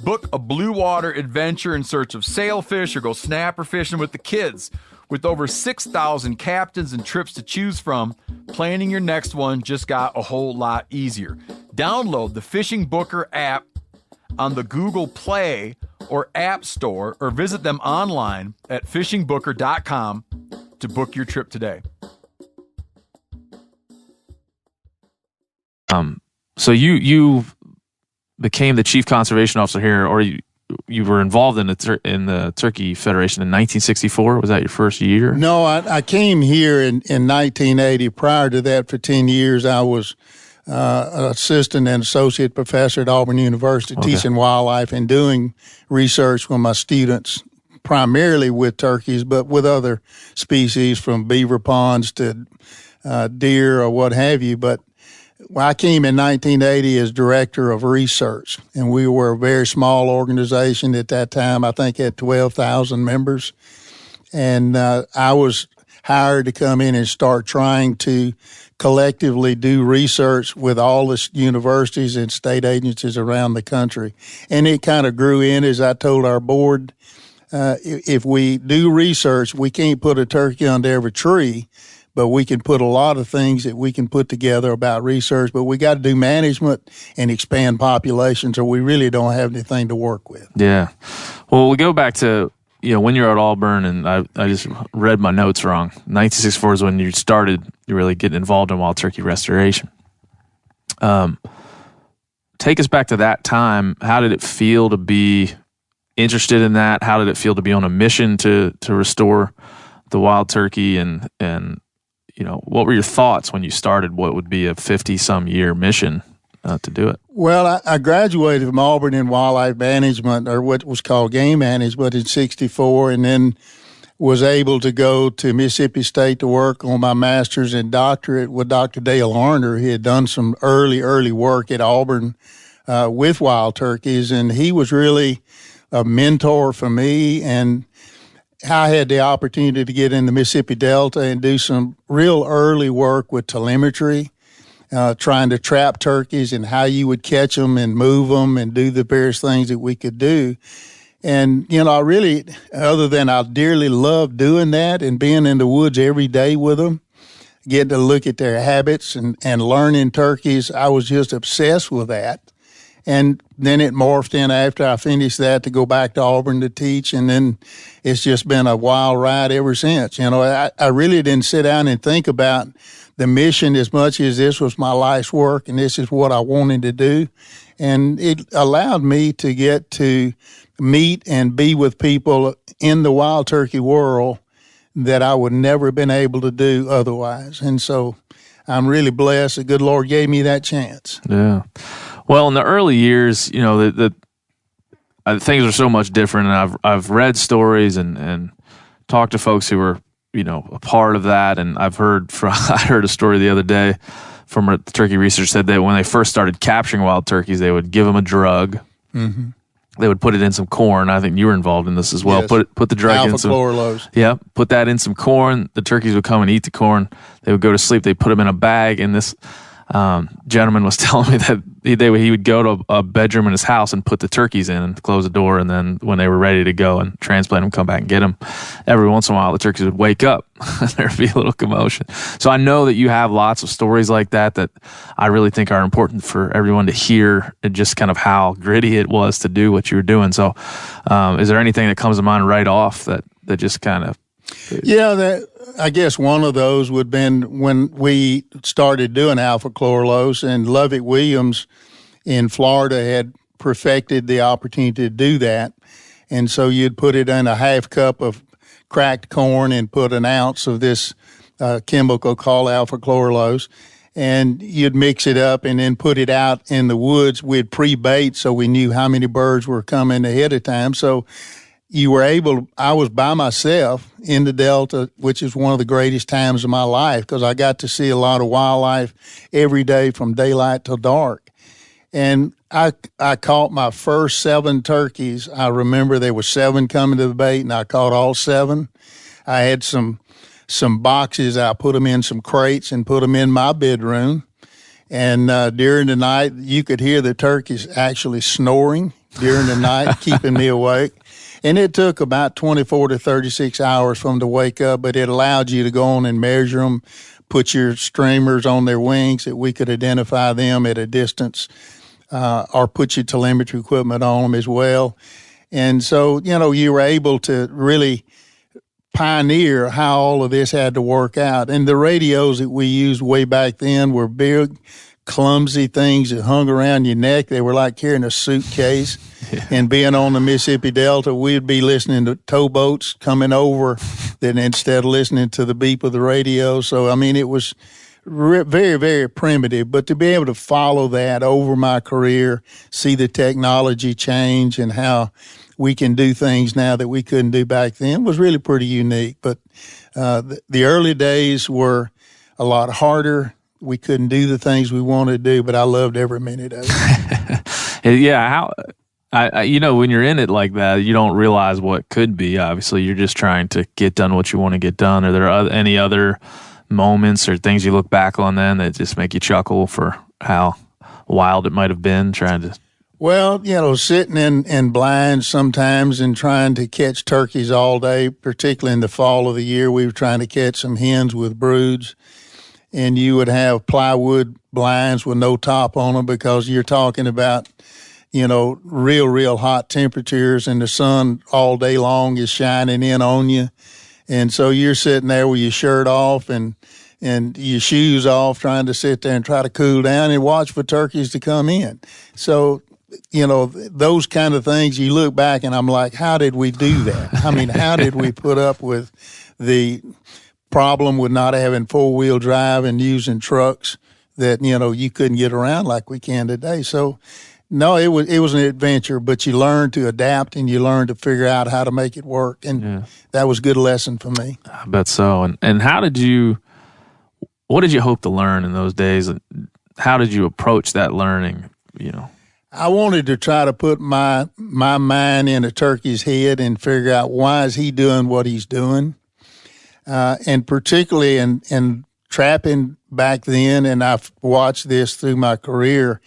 [SPEAKER 2] Book a blue water adventure in search of sailfish or go snapper fishing with the kids. With over 6,000 captains and trips to choose from, planning your next one just got a whole lot easier. Download the Fishing Booker app on the Google Play or App Store, or visit them online at fishingbooker.com to book your trip today.
[SPEAKER 3] So you became the chief conservation officer here, or you were involved in the Turkey Federation in 1964. Was that your first year?
[SPEAKER 6] No, I came here in 1980. Prior to that, for 10 years, I was an assistant and associate professor at Auburn University, teaching wildlife and doing research with my students, primarily with turkeys, but with other species from beaver ponds to deer or what have you. But I came in 1980 as director of research, and we were a very small organization at that time. I think had 12,000 members, and I was hired to come in and start trying to collectively do research with all the universities and state agencies around the country. And it kind of grew in, as I told our board, if we do research, we can't put a turkey under every tree, but we can put a lot of things that we can put together about research, but we got to do management and expand populations, or we really don't have anything to work with.
[SPEAKER 3] Yeah. Well, we go back to, when you're at Auburn, and I just read my notes wrong. 1964 is when you started really getting involved in wild turkey restoration. Take us back to that time. How did it feel to be interested in that? How did it feel to be on a mission to restore the wild turkey? And what were your thoughts when you started what would be a 50-some year mission to do it?
[SPEAKER 6] Well, I graduated from Auburn in wildlife management, or what was called game management, in 64, and then was able to go to Mississippi State to work on my master's and doctorate with Dr. Dale Arner. He had done some early work at Auburn with wild turkeys, and he was really a mentor for me. And I had the opportunity to get in the Mississippi Delta and do some real early work with telemetry, trying to trap turkeys and how you would catch them and move them and do the various things that we could do. And, I really, other than I dearly love doing that and being in the woods every day with them, getting to look at their habits and learning turkeys, I was just obsessed with that. And then it morphed in after I finished that to go back to Auburn to teach, and then it's just been a wild ride ever since. I really didn't sit down and think about the mission as much as this was my life's work and this is what I wanted to do. And it allowed me to get to meet and be with people in the wild turkey world that I would never have been able to do otherwise. And so I'm really blessed. The good Lord gave me that chance.
[SPEAKER 3] Yeah. Well, in the early years, the things are so much different, and I've read stories and talked to folks who were, a part of that, and I heard a story the other day from the turkey research said that when they first started capturing wild turkeys, they would give them a drug. Mm-hmm. They would put it in some corn. I think you were involved in this as well.
[SPEAKER 6] Yes.
[SPEAKER 3] Put the drug in some
[SPEAKER 6] alpha-chlorelose.
[SPEAKER 3] Yeah, put that in some corn. The turkeys would come and eat the corn. They would go to sleep. They put them in a bag, and this gentleman was telling me that he would go to a bedroom in his house and put the turkeys in and close the door, and then when they were ready to go and transplant them, come back and get them. Every once in a while, the turkeys would wake up. There'd be a little commotion. So I know that you have lots of stories like that I really think are important for everyone to hear, and just kind of how gritty it was to do what you were doing. So is there anything that comes to mind right off that just kind of...
[SPEAKER 6] Yeah, I guess one of those would have been when we started doing alpha-chlorelose, and Lovett Williams in Florida had perfected the opportunity to do that. And so you'd put it in a half cup of cracked corn and put an ounce of this chemical called alpha-chlorelose, and you'd mix it up and then put it out in the woods. We'd pre-bait so we knew how many birds were coming ahead of time. So I was by myself in the Delta, which is one of the greatest times of my life because I got to see a lot of wildlife every day from daylight till dark. And I caught my first 7 turkeys. I remember there were 7 coming to the bait, and I caught all 7. I had some some boxes. I put them in some crates and put them in my bedroom. And during the night, you could hear the turkeys actually snoring during the night, keeping me awake. And it took about 24 to 36 hours for them to wake up, but it allowed you to go on and measure them, put your streamers on their wings that we could identify them at a distance, or put your telemetry equipment on them as well. And so, you were able to really pioneer how all of this had to work out. And the radios that we used way back then were big, clumsy things that hung around your neck. They were like carrying a suitcase. Yeah. And being on the Mississippi Delta, we'd be listening to towboats coming over then instead of listening to the beep of the radio. So, it was very, very primitive. But to be able to follow that over my career, see the technology change and how we can do things now that we couldn't do back then was really pretty unique. But the early days were a lot harder. We couldn't do the things we wanted to do, but I loved every minute of it.
[SPEAKER 3] Yeah, when you're in it like that, you don't realize what could be. Obviously, you're just trying to get done what you want to get done. Are there any other moments or things you look back on then that just make you chuckle for how wild it might have been trying to?
[SPEAKER 6] Well, sitting in blinds sometimes and trying to catch turkeys all day, particularly in the fall of the year, we were trying to catch some hens with broods. And you would have plywood blinds with no top on them because you're talking about, real hot temperatures and the sun all day long is shining in on you. And so you're sitting there with your shirt off and your shoes off trying to sit there and try to cool down and watch for turkeys to come in. So, those kind of things, you look back and I'm like, how did we do that? How did we put up with the problem with not having four-wheel drive and using trucks that, you couldn't get around like we can today? So, no, it was an adventure, but you learn to adapt and you learn to figure out how to make it work. And that was a good lesson for me.
[SPEAKER 3] I bet so. And what did you hope to learn in those days? How did you approach that learning,
[SPEAKER 6] I wanted to try to put my mind in a turkey's head and figure out why is he doing what he's doing. And particularly in trapping back then, and I've watched this through my career,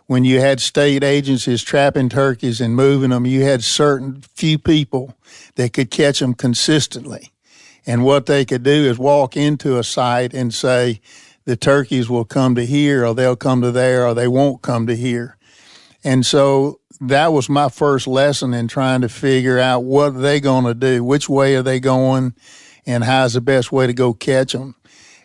[SPEAKER 6] when you had state agencies trapping turkeys and moving them, you had certain few people that could catch them consistently. And what they could do is walk into a site and say, the turkeys will come to here, or they'll come to there, or they won't come to here. And so that was my first lesson in trying to figure out what are they going to do, which way are they going, and how's the best way to go catch them.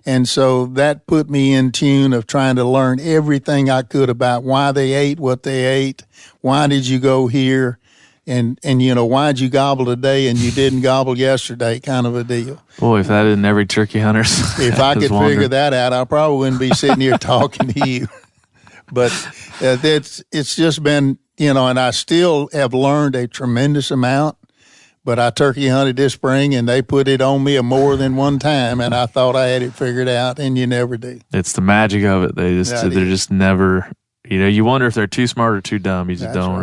[SPEAKER 6] And so that put me in tune of trying to learn everything I could about why they ate what they ate, why did you go here, and why'd you gobble today and you didn't gobble yesterday, kind of a deal.
[SPEAKER 3] Boy, if that isn't every turkey hunter's.
[SPEAKER 6] If I could figure that out, I probably wouldn't be sitting here talking to you. But it's just been, and I still have learned a tremendous amount. But I turkey hunted this spring, and they put it on me more than one time, and I thought I had it figured out, and you never do.
[SPEAKER 3] It's the magic of it. They're just never, you wonder if they're too smart or too dumb. You just don't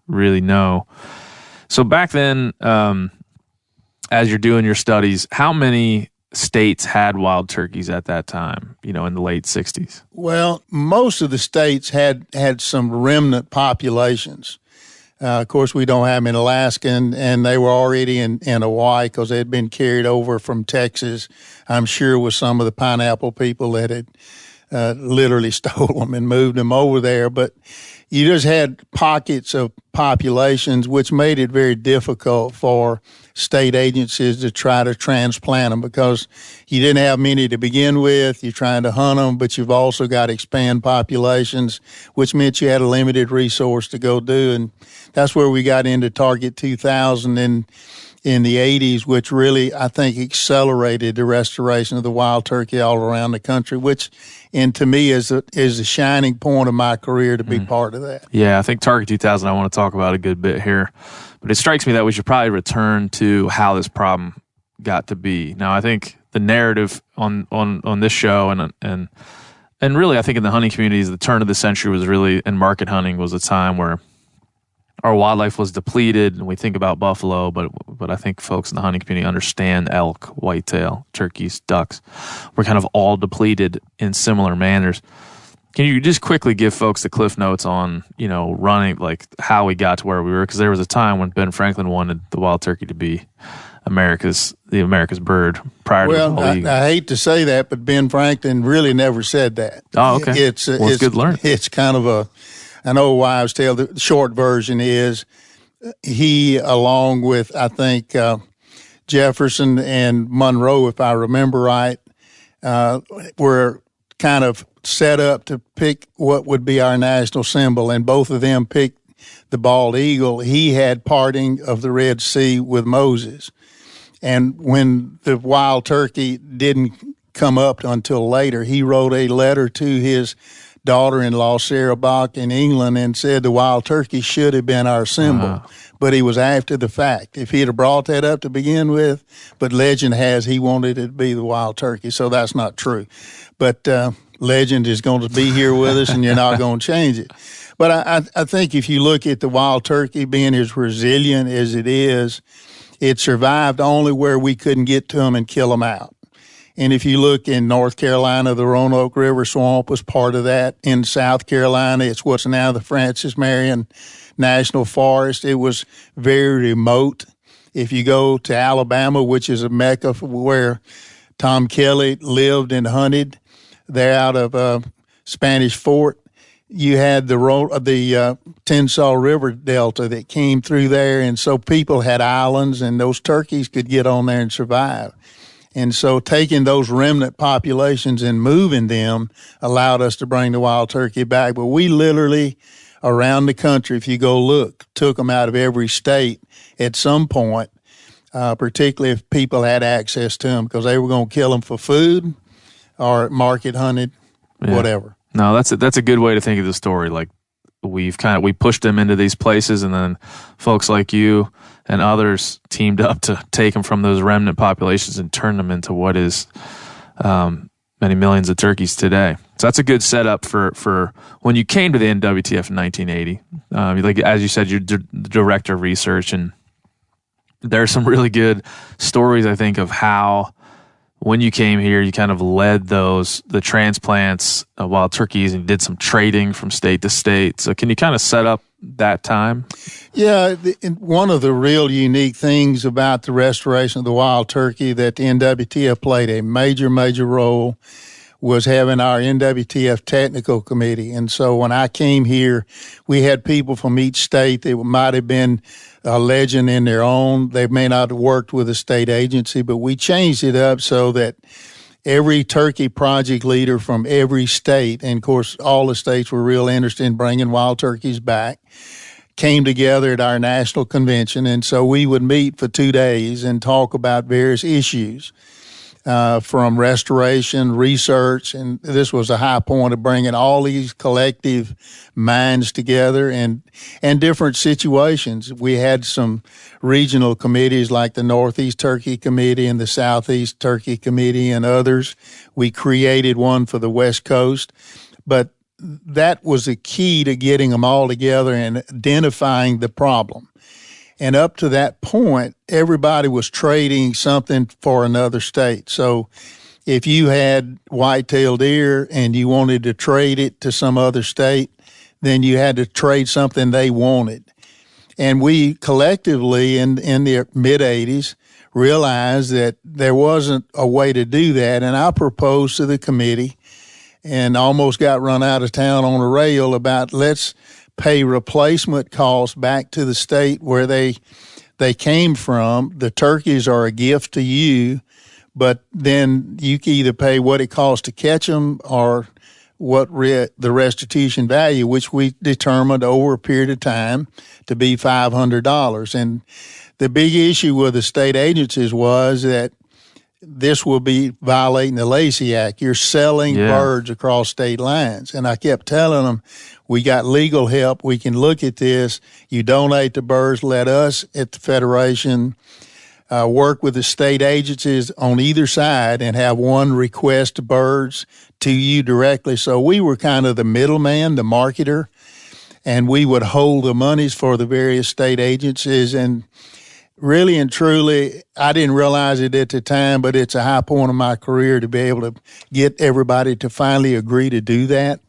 [SPEAKER 3] really know. So back then, as you're doing your studies, how many states had wild turkeys at that time, in the late 60s?
[SPEAKER 6] Well, most of the states had some remnant populations. Of course, we don't have them in Alaska, and they were already in Hawaii because they had been carried over from Texas, I'm sure, with some of the pineapple people that had literally stole them and moved them over there. But you just had pockets of populations, which made it very difficult for state agencies to try to transplant them because you didn't have many to begin with. You're trying to hunt them, but you've also got to expand populations, which meant you had a limited resource to go do. And that's where we got into Target 2000 in the 80s, which really, I think, accelerated the restoration of the wild turkey all around the country, which, and to me, is the shining point of my career to be part of that.
[SPEAKER 3] Yeah, I think Target 2000 I want to talk about a good bit here. But it strikes me that we should probably return to how this problem got to be. Now, I think the narrative on this show and really I think in the hunting communities, the turn of the century was really, in market hunting, was a time where our wildlife was depleted, and we think about buffalo, but I think folks in the hunting community understand elk, whitetail, turkeys, ducks. We're kind of all depleted in similar manners. Can you just quickly give folks the cliff notes on, running, like how we got to where we were? Because there was a time when Ben Franklin wanted the wild turkey to be America's bird prior to the league.
[SPEAKER 6] I hate to say that, but Ben Franklin really never said that.
[SPEAKER 3] Oh, okay. It's good to learn.
[SPEAKER 6] It's kind of an old wives' tale. The short version is he, along with, I think, Jefferson and Monroe, if I remember right, were kind of set up to pick what would be our national symbol, and both of them picked the bald eagle. He had parting of the Red Sea with Moses. And when the wild turkey didn't come up until later, he wrote a letter to his daughter-in-law, Sarah Bach, in England, and said the wild turkey should have been our symbol. Uh-huh. But he was after the fact. If he had brought that up to begin with, but legend has he wanted it to be the wild turkey, so that's not true. But legend is going to be here with us, and you're not going to change it. But I think if you look at the wild turkey being as resilient as it is, it survived only where we couldn't get to them and kill them out. And if you look in North Carolina, the Roanoke River Swamp was part of that. In South Carolina, it's what's now the Francis Marion National Forest. It was very remote. If you go to Alabama, which is a mecca where Tom Kelly lived and hunted, there out of Spanish Fort, you had the Tensas River Delta that came through there, and so people had islands, and those turkeys could get on there and survive. And so taking those remnant populations and moving them allowed us to bring the wild turkey back. But we literally, around the country, if you go look, took them out of every state at some point, particularly if people had access to them, because they were going to kill them for food or market hunted, whatever.
[SPEAKER 3] No, that's a good way to think of the story. Like we pushed them into these places, and then folks like you and others teamed up to take them from those remnant populations and turn them into what is many millions of turkeys today. So that's a good setup for when you came to the NWTF in 1980. Like as you said, you're the director of research, and there are some really good stories, I think, of how when you came here, you kind of led the transplants of wild turkeys and did some trading from state to state. So can you kind of set up that time?
[SPEAKER 6] Yeah, one of the real unique things about the restoration of the wild turkey that the NWTF played a major, major role was having our NWTF technical committee. And so when I came here, we had people from each state that might have been a legend in their own. They may not have worked with a state agency, but we changed it up so that every turkey project leader from every state, and of course all the states were real interested in bringing wild turkeys back, came together at our national convention. And so we would meet for 2 days and talk about various issues from restoration, research, and this was a high point of bringing all these collective minds together and different situations. We had some regional committees like the Northeast Turkey Committee and the Southeast Turkey Committee and others. We created one for the West Coast, but that was the key to getting them all together and identifying the problem. And up to that point, everybody was trading something for another state. So if you had white-tailed deer and you wanted to trade it to some other state, then you had to trade something they wanted. And we collectively in the mid-'80s realized that there wasn't a way to do that. And I proposed to the committee and almost got run out of town on a rail about let's pay replacement costs back to the state where they came from. The turkeys are a gift to you, but then you can either pay what it costs to catch them or what the restitution value, which we determined over a period of time to be $500. And the big issue with the state agencies was that this will be violating the Lacey Act. You're selling birds across state lines. And I kept telling them, we got legal help. We can look at this. You donate the birds. Let us at the Federation work with the state agencies on either side and have one request birds to you directly. So we were kind of the middleman, the marketer. and we would hold the monies for the various state agencies. And really and truly, I didn't realize it at the time, but it's a high point of my career to be able to get everybody to finally agree to do that.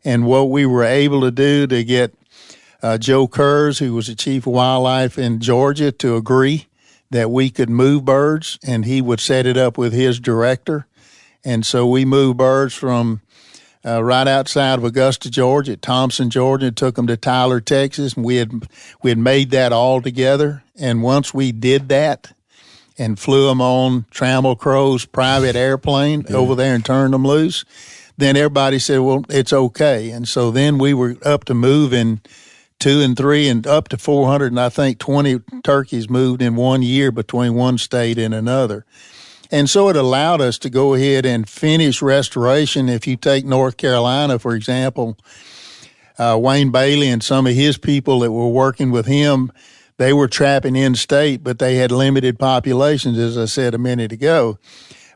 [SPEAKER 6] And what we were able to do to get Joe Kurz, who was the chief of wildlife in Georgia, to agree that we could move birds, and he would set it up with his director. And so we moved birds from right outside of Augusta, Georgia, Thompson, Georgia, and took them to Tyler, Texas. And we had made that all together. And once we did that and flew them on Trammell Crow's private airplane over there and turned them loose, then everybody said, well, it's okay. And so then we were up to moving 2 and 3 and up to 400, and I think 20 turkeys moved in 1 year between one state and another. And so it allowed us to go ahead and finish restoration. If you take North Carolina, for example, Wayne Bailey and some of his people that were working with him, they were trapping in state, but they had limited populations, as I said a minute ago.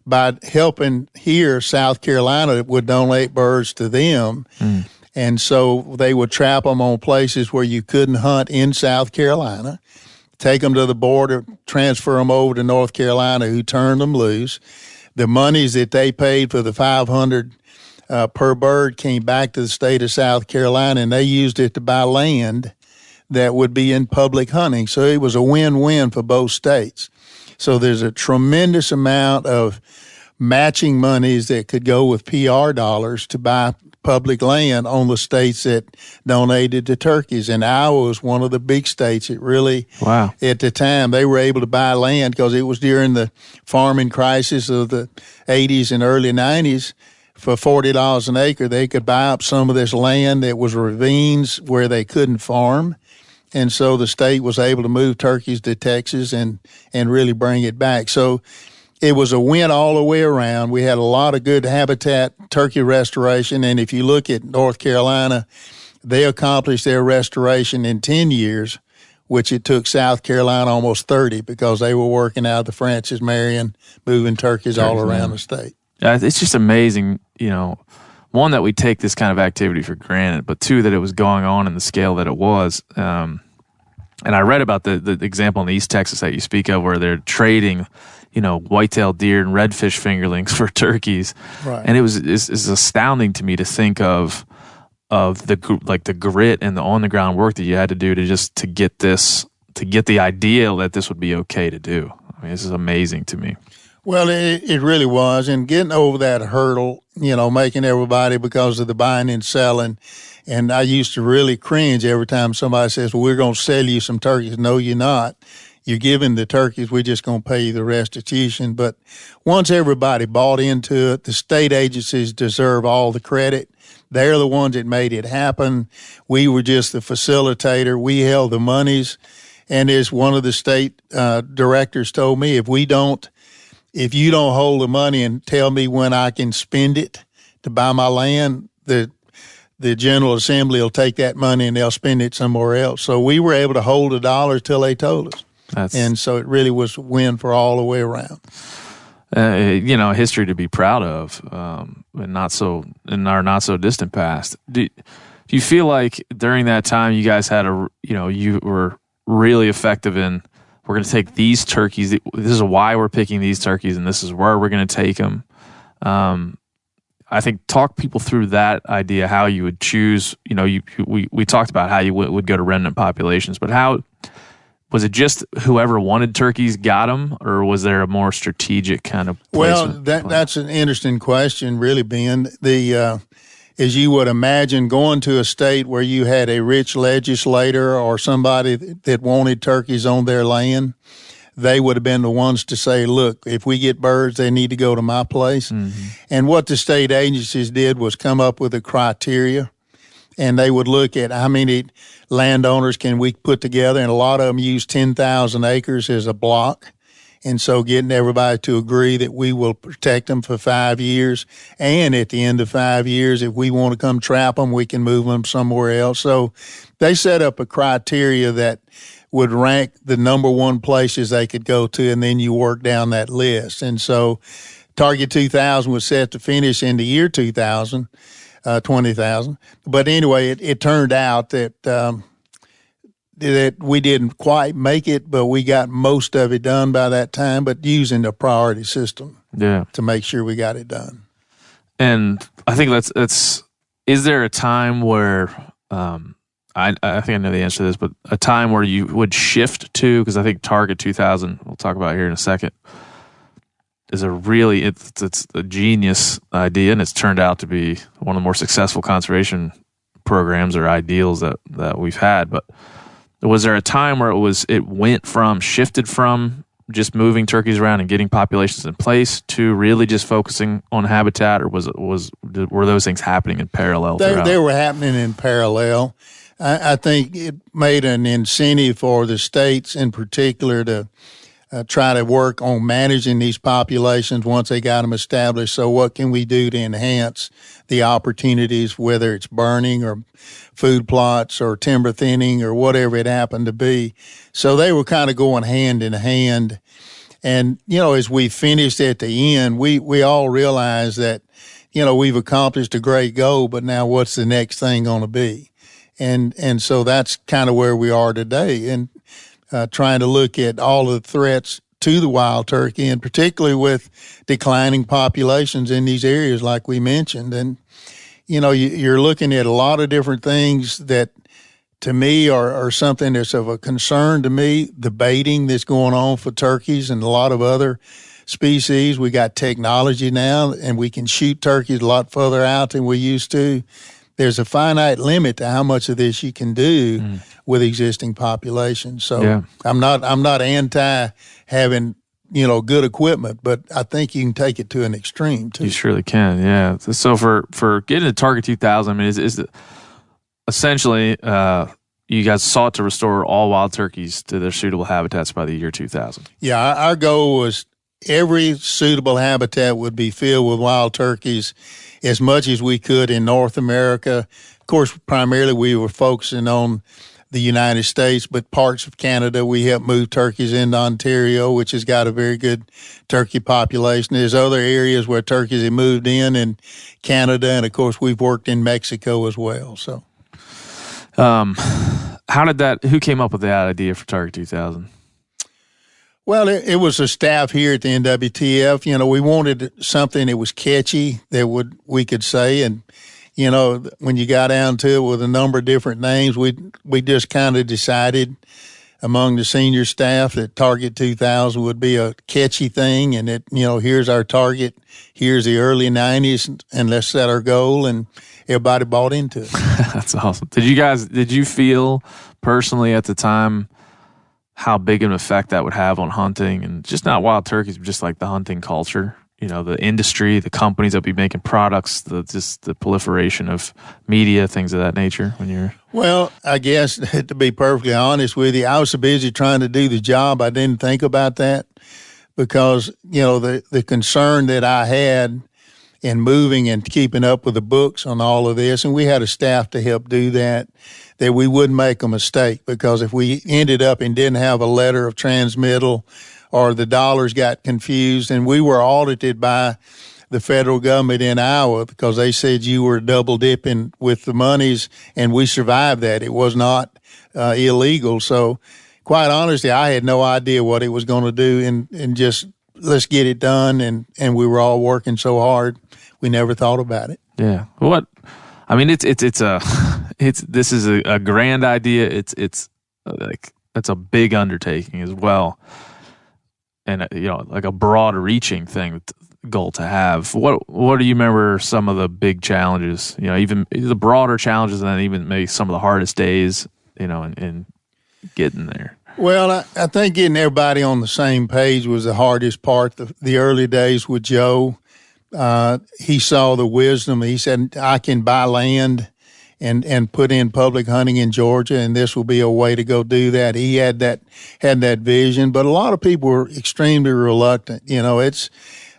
[SPEAKER 6] By helping here, South Carolina would donate birds to them. And so they would trap them on places where you couldn't hunt in South Carolina, take them to the border, transfer them over to North Carolina, who turned them loose. The monies that they paid for the $500 per bird came back to the state of South Carolina, and they used it to buy land that would be in public hunting. So it was a win-win for both states. So there's a tremendous amount of matching monies that could go with PR dollars to buy public land on the states that donated to turkeys. And Iowa was one of the big states. It really, at the time, they were able to buy land because it was during the farming crisis of the 80s and early 90s. For $40 an acre, they could buy up some of this land that was ravines where they couldn't farm. And so the state was able to move turkeys to Texas and really bring it back. So it was a win all the way around. We had a lot of good habitat turkey restoration. And if you look at North Carolina, they accomplished their restoration in 10 years, which it took South Carolina almost 30 because they were working out of the Francis Marion, moving turkeys all around the state.
[SPEAKER 3] Yeah, it's just amazing, one, that we take this kind of activity for granted, but two, that it was going on in the scale that it was. And I read about the example in East Texas that you speak of where they're trading white-tailed deer and redfish fingerlings for turkeys. Right. And it's astounding to me to think of the grit and the on-the-ground work that you had to do to get the idea that this would be okay to do. I mean, this is amazing to me.
[SPEAKER 6] Well, it really was. And getting over that hurdle, making everybody, because of the buying and selling. And I used to really cringe every time somebody says, well, we're going to sell you some turkeys. No, you're not. You're giving the turkeys, we're just going to pay you the restitution. But once everybody bought into it, the state agencies deserve all the credit. They're the ones that made it happen. We were just the facilitator. We held the monies. And as one of the state directors told me, if you don't hold the money and tell me when I can spend it to buy my land, the General Assembly will take that money and they'll spend it somewhere else. So we were able to hold the dollars till they told us. And so it really was a win for all the way around.
[SPEAKER 3] History to be proud of, and in our not so distant past. Do you feel like during that time you guys had you were really effective in, we're going to take these turkeys, this is why we're picking these turkeys, and this is where we're going to take them. I think talk people through that idea, how you would choose, we talked about how you would go to remnant populations, but how, was it just whoever wanted turkeys got them, or was there a more strategic kind of placement?
[SPEAKER 6] Well, that's an interesting question, really, Ben. As you would imagine, going to a state where you had a rich legislator or somebody that wanted turkeys on their land, they would have been the ones to say, look, if we get birds, they need to go to my place. Mm-hmm. And what the state agencies did was come up with a criteria, and they would look at how many landowners can we put together, and a lot of them use 10,000 acres as a block. And so getting everybody to agree that we will protect them for 5 years, and at the end of 5 years, if we want to come trap them, we can move them somewhere else. So they set up a criteria that would rank the number one places they could go to, and then you work down that list. And so Target 2000 was set to finish in the year 2000. 20,000. But anyway, it turned out that that we didn't quite make it, but we got most of it done by that time, but using the priority system to make sure we got it done.
[SPEAKER 3] And I think that's is there a time where, I think I know the answer to this, but a time where you would shift to, because I think Target 2000, we'll talk about here in a second, is it's a genius idea, and it's turned out to be one of the more successful conservation programs or ideals that we've had. But was there a time where shifted from just moving turkeys around and getting populations in place to really just focusing on habitat, or were those things happening in parallel?
[SPEAKER 6] They were happening in parallel. I think it made an incentive for the states in particular to try to work on managing these populations once they got them established. So what can we do to enhance the opportunities, whether it's burning or food plots or timber thinning or whatever it happened to be? So they were kind of going hand in hand. And, as we finished at the end, we all realized that, we've accomplished a great goal, but now what's the next thing going to be? And so that's kind of where we are today. And trying to look at all the threats to the wild turkey, and particularly with declining populations in these areas like we mentioned. And, you're looking at a lot of different things that to me are something that's of a concern to me. The baiting that's going on for turkeys and a lot of other species. We got technology now, and we can shoot turkeys a lot further out than we used to. There's a finite limit to how much of this you can do with existing populations. So I'm not anti having, good equipment, but I think you can take it to an extreme too.
[SPEAKER 3] You surely can, yeah. So for getting to Target 2000, I mean, is essentially you guys sought to restore all wild turkeys to their suitable habitats by the year 2000.
[SPEAKER 6] Yeah, our goal was every suitable habitat would be filled with wild turkeys as much as we could in North America. Of course, primarily we were focusing on the United States, but parts of Canada, we helped move turkeys into Ontario, which has got a very good turkey population. There's other areas where turkeys have moved in Canada, and of course, we've worked in Mexico as well. So,
[SPEAKER 3] who came up with that idea for Target 2000?
[SPEAKER 6] Well, it was a staff here at the NWTF. We wanted something that was catchy that we could say. And, when you got down to it with a number of different names, we just kind of decided among the senior staff that Target 2000 would be a catchy thing. And that, here's our target, here's the early 90s, and let's set our goal. And everybody bought into it.
[SPEAKER 3] That's awesome. Did you feel personally at the time how big an effect that would have on hunting, and just not wild turkeys, but just like the hunting culture, the industry, the companies that be making products, the proliferation of media, things of that nature when you're...
[SPEAKER 6] Well, I guess to be perfectly honest with you, I was so busy trying to do the job, I didn't think about that because, the concern that I had in moving and keeping up with the books on all of this, and we had a staff to help do that we wouldn't make a mistake, because if we ended up and didn't have a letter of transmittal or the dollars got confused, and we were audited by the federal government in Iowa because they said you were double dipping with the monies, and we survived that. It was not illegal. So quite honestly, I had no idea what it was going to do, and just let's get it done. And we were all working so hard. We never thought about it.
[SPEAKER 3] Yeah. This is a grand idea. It's a big undertaking as well, and like a broad reaching goal to have. What do you remember some of the big challenges? Even the broader challenges, and then even maybe some of the hardest days. In getting there.
[SPEAKER 6] Well, I think getting everybody on the same page was the hardest part. The early days with Joe. He saw the wisdom. He said, I can buy land and put in public hunting in Georgia, and this will be a way to go do that. He had that vision, but a lot of people were extremely reluctant. It's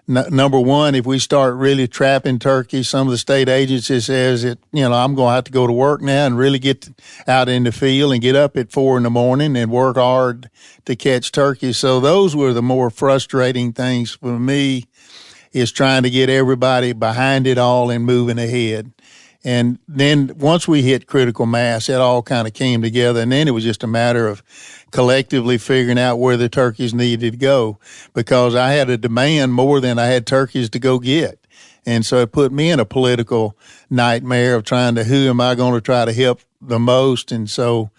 [SPEAKER 6] number one, if we start really trapping turkeys, some of the state agencies says that, I'm going to have to go to work now and really get out in the field and get up at 4 a.m. and work hard to catch turkeys. So those were the more frustrating things for me, is trying to get everybody behind it all and moving ahead. And then once we hit critical mass, it all kind of came together. And then it was just a matter of collectively figuring out where the turkeys needed to go, because I had a demand more than I had turkeys to go get. And so it put me in a political nightmare of trying to, who am I going to try to help the most? And so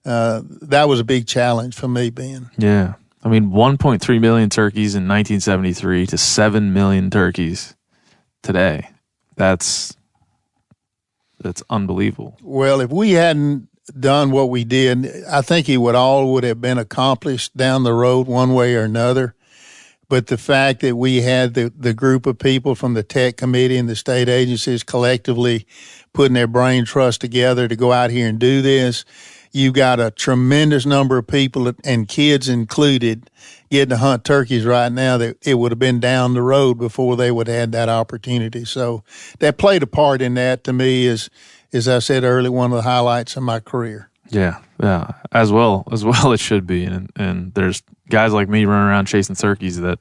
[SPEAKER 6] that was a big challenge for me, Ben.
[SPEAKER 3] Yeah. I mean, 1.3 million turkeys in 1973 to 7 million turkeys today. That's unbelievable.
[SPEAKER 6] Well, if we hadn't done what we did, I think it would have been accomplished down the road one way or another. But the fact that we had the group of people from the tech committee and the state agencies collectively putting their brain trust together to go out here and do this, you've got a tremendous number of people, and kids included, getting to hunt turkeys right now that it would have been down the road before they would have had that opportunity. So that played a part in that. To me, is, as I said earlier, one of the highlights of my career.
[SPEAKER 3] Yeah, as well it should be. And there's guys like me running around chasing turkeys that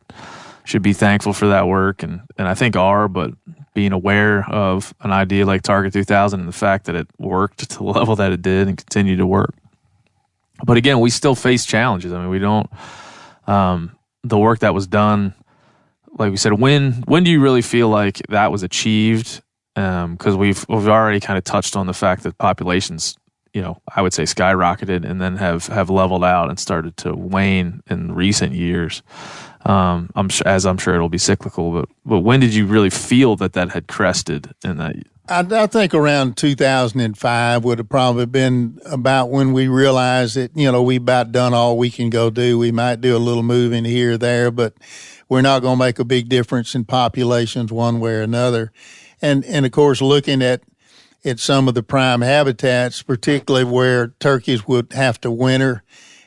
[SPEAKER 3] should be thankful for that work, and I think are, but being aware of an idea like Target 2000 and the fact that it worked to the level that it did and continued to work. But again, we still face challenges. I mean, we don't, the work that was done, like we said, when do you really feel like that was achieved? Because we've already kind of touched on the fact that populations, I would say skyrocketed and then have leveled out and started to wane in recent years. I'm sure it'll be cyclical, but when did you really feel that had crested in that?
[SPEAKER 6] I think around 2005 would have probably been about when we realized that, we about done all we can go do. We might do a little moving here or there, but we're not going to make a big difference in populations one way or another. And of course, looking at some of the prime habitats, particularly where turkeys would have to winter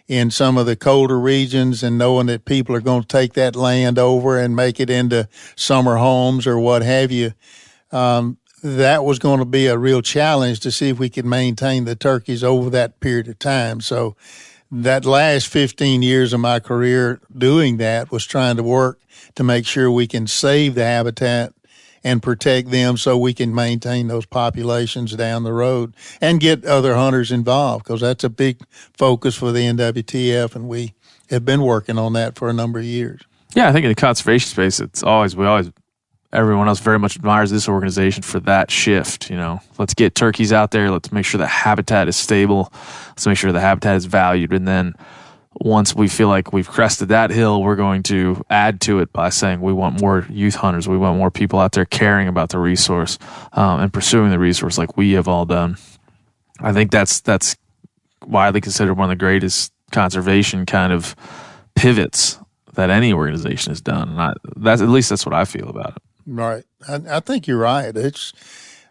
[SPEAKER 6] in some of the colder regions, and knowing that people are going to take that land over and make it into summer homes or what have you, that was going to be a real challenge to see if we could maintain the turkeys over that period of time. So that last 15 years of my career doing that was trying to work to make sure we can save the habitat and protect them so we can maintain those populations down the road and get other hunters involved, because that's a big focus for the NWTF, and we have been working on that for a number of years.
[SPEAKER 3] Yeah, I think in the conservation space, everyone else very much admires this organization for that shift. Let's get turkeys out there. Let's make sure the habitat is stable. Let's make sure the habitat is valued. And then once we feel like we've crested that hill, we're going to add to it by saying we want more youth hunters. We want more people out there caring about the resource and pursuing the resource like we have all done. I think that's widely considered one of the greatest conservation kind of pivots that any organization has done. And at least that's what I feel about it.
[SPEAKER 6] Right. I think you're right. It's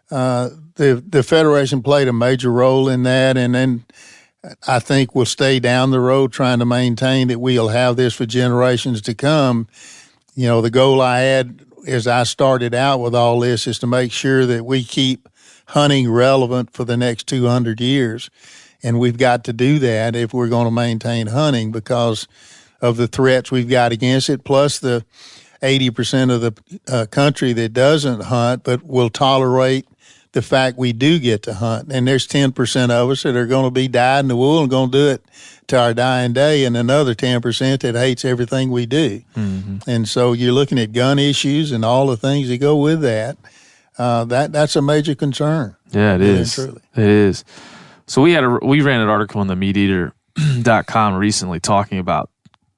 [SPEAKER 6] the Federation played a major role in that, and then I think we'll stay down the road trying to maintain that we'll have this for generations to come. The goal I had as I started out with all this is to make sure that we keep hunting relevant for the next 200 years. And we've got to do that if we're going to maintain hunting because of the threats we've got against it, plus the 80% of the country that doesn't hunt but will tolerate the fact we do get to hunt. And there's 10% of us that are going to be dyed in the wool and going to do it to our dying day, and another 10% that hates everything we do. Mm-hmm. And so you're looking at gun issues and all the things that go with that. That's a major concern.
[SPEAKER 3] Yeah, it is. It is. So we ran an article on the MeatEater.com recently talking about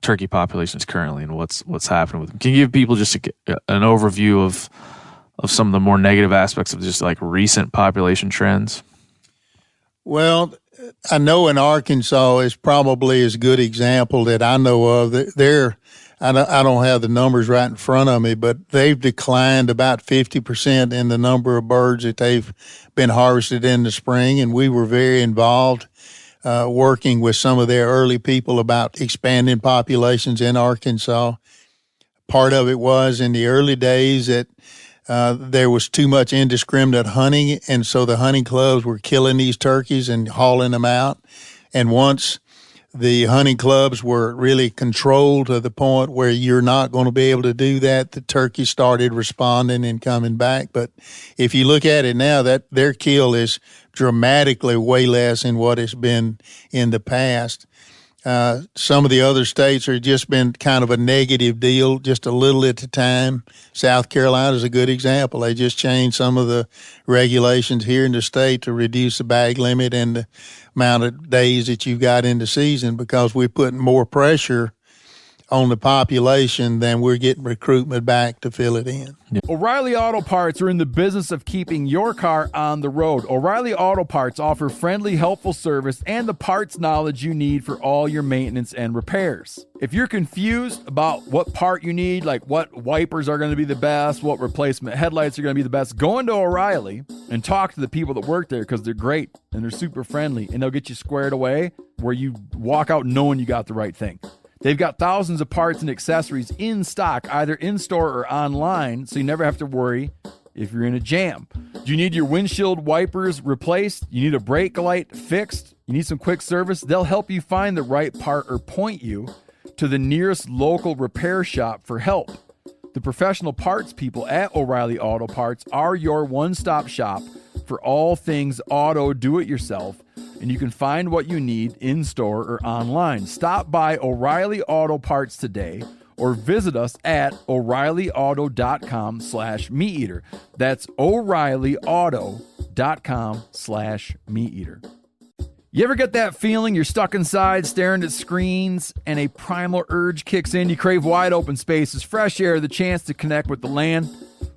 [SPEAKER 3] turkey populations currently and what's happening with them. Can you give people just an overview of some of the more negative aspects of just like recent population trends?
[SPEAKER 6] Well, I know in Arkansas is probably as good example that I know of. I don't have the numbers right in front of me, but they've declined about 50% in the number of birds that they've been harvested in the spring, and we were very involved working with some of their early people about expanding populations in Arkansas. Part of it was in the early days that there was too much indiscriminate hunting, and so the hunting clubs were killing these turkeys and hauling them out. And once the hunting clubs were really controlled to the point where you're not going to be able to do that. The turkey started responding and coming back. But if you look at it now, that their kill is dramatically way less than what it's been in the past. Some of the other states are just been kind of a negative deal, just a little at a time. South Carolina is a good example. They just changed some of the regulations here in the state to reduce the bag limit and the amount of days that you've got in the season because we're putting more pressure on the population than we're getting recruitment back to fill it in.
[SPEAKER 2] O'Reilly Auto Parts are in the business of keeping your car on the road. O'Reilly Auto Parts offer friendly, helpful service and the parts knowledge you need for all your maintenance and repairs. If you're confused about what part you need, like what wipers are going to be the best, what replacement headlights are going to be the best, go into O'Reilly and talk to the people that work there because they're great and they're super friendly and they'll get you squared away where you walk out knowing you got the right thing. They've got thousands of parts and accessories in stock, either in-store or online, so you never have to worry if you're in a jam. Do you need your windshield wipers replaced? You need a brake light fixed? You need some quick service? They'll help you find the right part or point you to the nearest local repair shop for help. The professional parts people at O'Reilly Auto Parts are your one-stop shop for all things auto do-it-yourself, and you can find what you need in-store or online. Stop by O'Reilly Auto Parts today or visit us at O'ReillyAuto.com/MeatEater. That's O'ReillyAuto.com/MeatEater. You ever get that feeling you're stuck inside staring at screens and a primal urge kicks in? You crave wide open spaces, fresh air, the chance to connect with the land.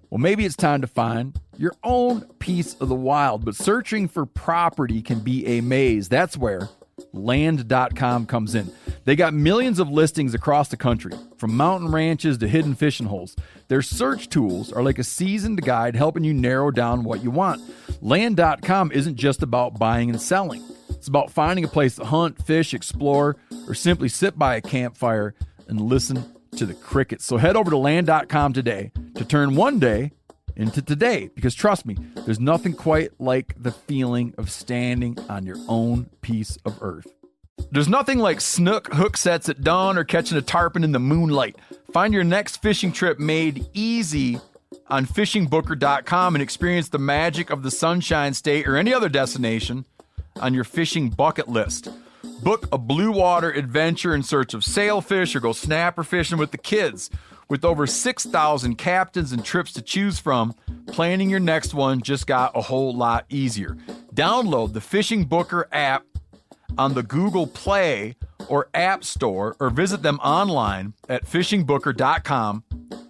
[SPEAKER 2] Well, maybe it's time to find your own piece of the wild, but searching for property can be a maze. That's where Land.com comes in. They got millions of listings across the country, from mountain ranches to hidden fishing holes. Their search tools are like a seasoned guide helping you narrow down what you want. Land.com isn't just about buying and selling. It's about finding a place to hunt, fish, explore, or simply sit by a campfire and listen to the crickets. So head over to Land.com today to turn one day into today, because trust me, there's nothing quite like the feeling of standing on your own piece of earth. There's nothing like snook hook sets at dawn or catching a tarpon in the moonlight. Find your next fishing trip made easy on fishingbooker.com and experience the magic of the Sunshine State or any other destination on your fishing bucket list. Book a blue water adventure in search of sailfish or go snapper fishing with the kids. With over 6,000 captains and trips to choose from, planning your next one just got a whole lot easier. Download the Fishing Booker app on the Google Play or App Store or visit them online at fishingbooker.com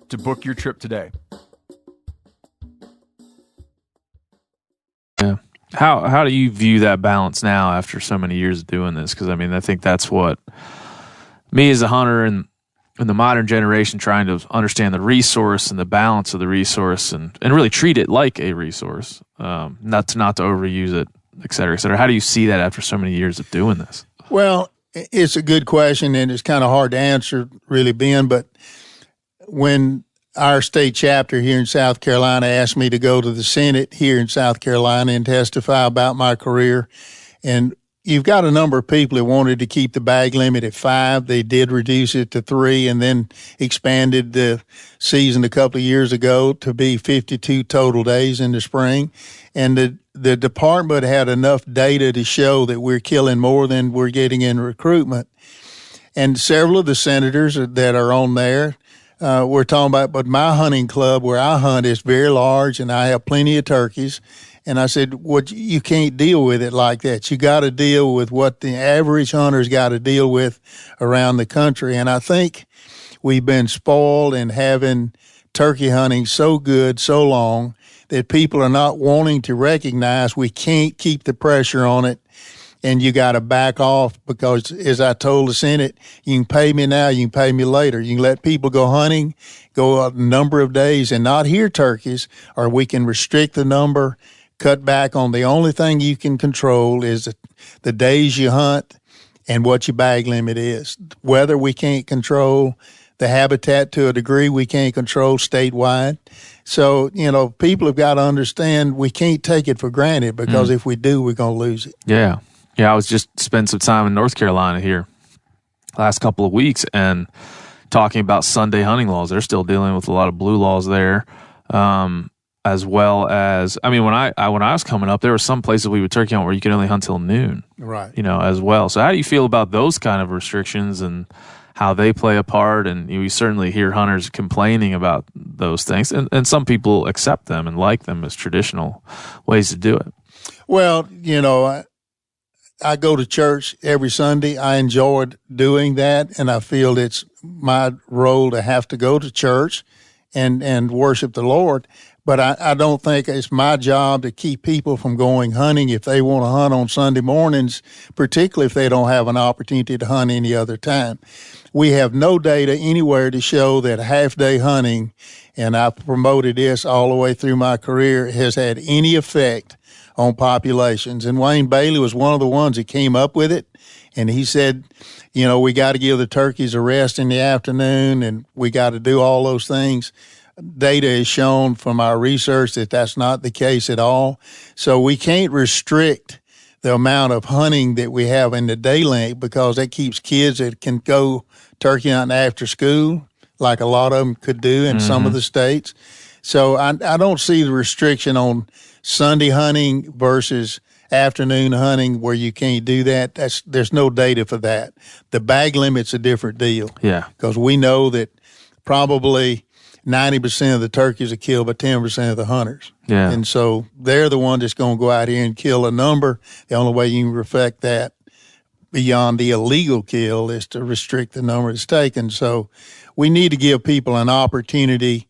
[SPEAKER 2] to book your trip today.
[SPEAKER 3] Yeah. How do you view that balance now after so many years of doing this? Because, I mean, I think that's what me as a hunter and in the modern generation trying to understand the resource and the balance of the resource and really treat it like a resource, not to overuse it, et cetera, et cetera. How do you see that after so many years of doing this?
[SPEAKER 6] Well, it's a good question, and it's kind of hard to answer, really, Ben, but when our state chapter here in South Carolina asked me to go to the Senate here in South Carolina and testify about my career, and you've got a number of people who wanted to keep the bag limit at 5. They did reduce it to 3 and then expanded the season a couple of years ago to be 52 total days in the spring. And the department had enough data to show that we're killing more than we're getting in recruitment. And several of the senators that are on there, we're talking about, but my hunting club where I hunt is very large and I have plenty of turkeys. And I said, you can't deal with it like that. You got to deal with what the average hunter's got to deal with around the country. And I think we've been spoiled in having turkey hunting so good, so long, that people are not wanting to recognize we can't keep the pressure on it. And you got to back off because, as I told the Senate, you can pay me now, you can pay me later. You can let people go hunting, go a number of days and not hear turkeys, or we can restrict the number, cut back on the only thing you can control is the days you hunt and what your bag limit is. Weather we can't control. The habitat to a degree we can't control statewide. So, people have got to understand we can't take it for granted because if we do, we're going to lose it.
[SPEAKER 3] Yeah. Yeah, I was just spending some time in North Carolina here last couple of weeks and talking about Sunday hunting laws. They're still dealing with a lot of blue laws there, as well as, I mean, when I was coming up, there were some places we would turkey hunt where you could only hunt till noon,
[SPEAKER 6] Right.
[SPEAKER 3] As well. So how do you feel about those kind of restrictions and how they play a part? And we certainly hear hunters complaining about those things, and some people accept them and like them as traditional ways to do it.
[SPEAKER 6] Well, I go to church every Sunday. I enjoyed doing that, and I feel it's my role to have to go to church and worship the Lord. But I don't think it's my job to keep people from going hunting if they want to hunt on Sunday mornings, particularly if they don't have an opportunity to hunt any other time. We have no data anywhere to show that half-day hunting, and I've promoted this all the way through my career, has had any effect on populations. And Wayne Bailey was one of the ones that came up with it. And he said, we got to give the turkeys a rest in the afternoon, and we got to do all those things. Data has shown from our research that that's not the case at all. So we can't restrict the amount of hunting that we have in the daylight, because that keeps kids that can go turkey hunting after school, like a lot of them could do in some of the states. So I don't see the restriction on Sunday hunting versus afternoon hunting where you can't do that. There's no data for that. The bag limit's a different deal.
[SPEAKER 3] Yeah.
[SPEAKER 6] Because we know that probably 90% of the turkeys are killed by 10% of the hunters.
[SPEAKER 3] Yeah.
[SPEAKER 6] And so they're the one that's going to go out here and kill a number. The only way you can reflect that beyond the illegal kill is to restrict the number that's taken. So we need to give people an opportunity,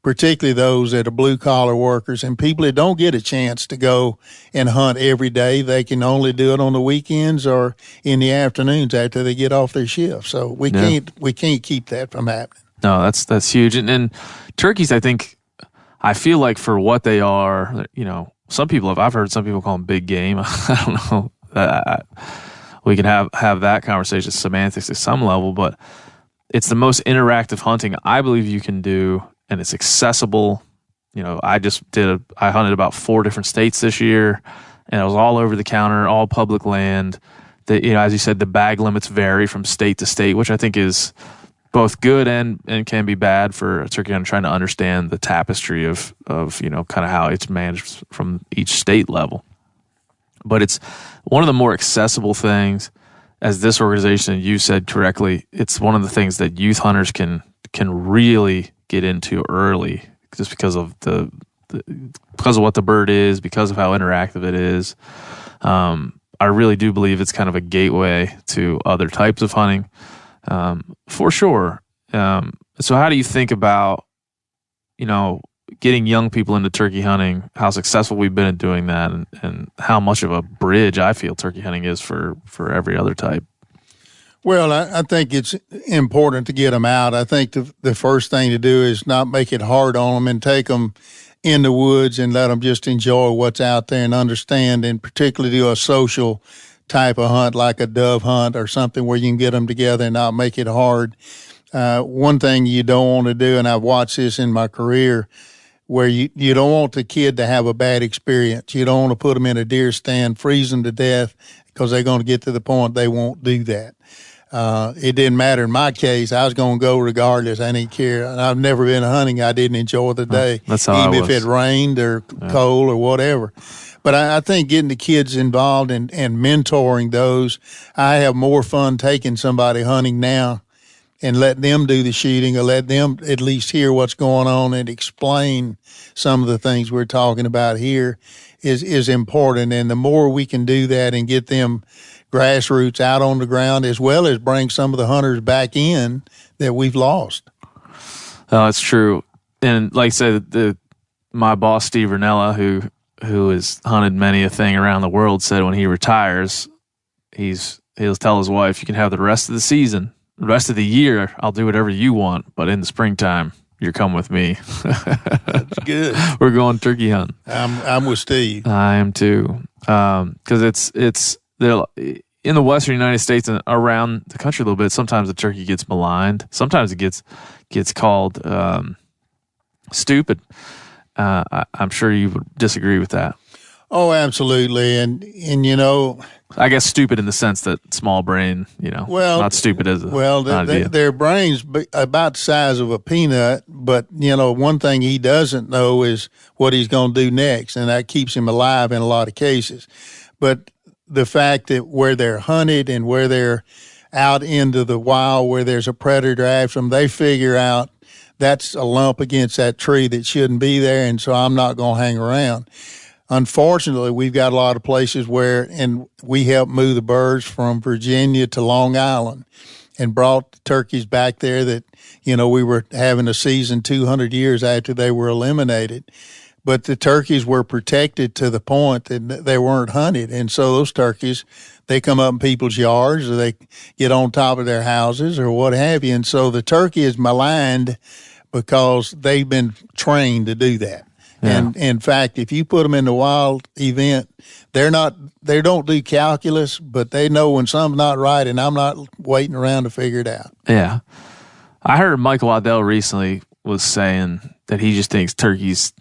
[SPEAKER 6] particularly those that are blue-collar workers and people that don't get a chance to go and hunt every day. They can only do it on the weekends or in the afternoons after they get off their shift. So we can't keep that from happening.
[SPEAKER 3] No, that's huge. And turkeys, I feel like for what they are, I've heard some people call them big game. I don't know. We can have that conversation, semantics at some level, but it's the most interactive hunting I believe you can do, and it's accessible. I hunted about 4 different states this year, and it was all over the counter, all public land. As you said, the bag limits vary from state to state, which I think is both good and can be bad for a turkey hunter trying to understand the tapestry of kind of how it's managed from each state level. But it's one of the more accessible things, as this organization, and you said correctly, it's one of the things that youth hunters can really get into early, just because of because of what the bird is, because of how interactive it is. I really do believe it's kind of a gateway to other types of hunting, for sure. So how do you think about, getting young people into turkey hunting, how successful we've been at doing that, and how much of a bridge I feel turkey hunting is for every other type?
[SPEAKER 6] Well, I think it's important to get them out. I think the first thing to do is not make it hard on them and take them in the woods and let them just enjoy what's out there and understand, and particularly do a social type of hunt like a dove hunt or something where you can get them together and not make it hard. One thing you don't want to do, and I've watched this in my career, where you don't want the kid to have a bad experience. You don't want to put them in a deer stand, freeze them to death, because they're going to get to the point they won't do that. It didn't matter in my case. I was going to go regardless. I didn't care. I've never been hunting. I didn't enjoy the day,
[SPEAKER 3] That's how
[SPEAKER 6] even
[SPEAKER 3] I was.
[SPEAKER 6] if it rained or cold or whatever. But I think getting the kids involved and mentoring those, I have more fun taking somebody hunting now and let them do the shooting, or let them at least hear what's going on and explain some of the things we're talking about here is important. And the more we can do that and get them grassroots out on the ground, as well as bring some of the hunters back in that we've lost.
[SPEAKER 3] That's true. And like I said, my boss, Steve Ranella, who has hunted many a thing around the world, said when he retires, he'll tell his wife, "You can have the rest of the season. The rest of the year, I'll do whatever you want, but in the springtime, you're coming with me."
[SPEAKER 6] That's good.
[SPEAKER 3] We're going turkey hunting.
[SPEAKER 6] I'm with Steve.
[SPEAKER 3] I am too, because it's in the Western United States and around the country a little bit. Sometimes the turkey gets maligned. Sometimes it gets called stupid. I'm sure you would disagree with that.
[SPEAKER 6] Oh, absolutely. And
[SPEAKER 3] I guess stupid in the sense that small brain, not stupid as an idea.
[SPEAKER 6] Their brain's about the size of a peanut, but, one thing he doesn't know is what he's going to do next, and that keeps him alive in a lot of cases. But the fact that where they're hunted and where they're out into the wild where there's a predator after them, they figure out that's a lump against that tree that shouldn't be there, and so I'm not going to hang around. Unfortunately, we've got a lot of places and we helped move the birds from Virginia to Long Island and brought the turkeys back there that, we were having a season 200 years after they were eliminated. But the turkeys were protected to the point that they weren't hunted. And so those turkeys, they come up in people's yards or they get on top of their houses or what have you. And so the turkey is maligned because they've been trained to do that. Yeah. And in fact, if you put them in the wild event, they don't do calculus, but they know when something's not right, and I'm not waiting around to figure it out.
[SPEAKER 3] Yeah. I heard Michael Waddell recently was saying that he just thinks turkeys,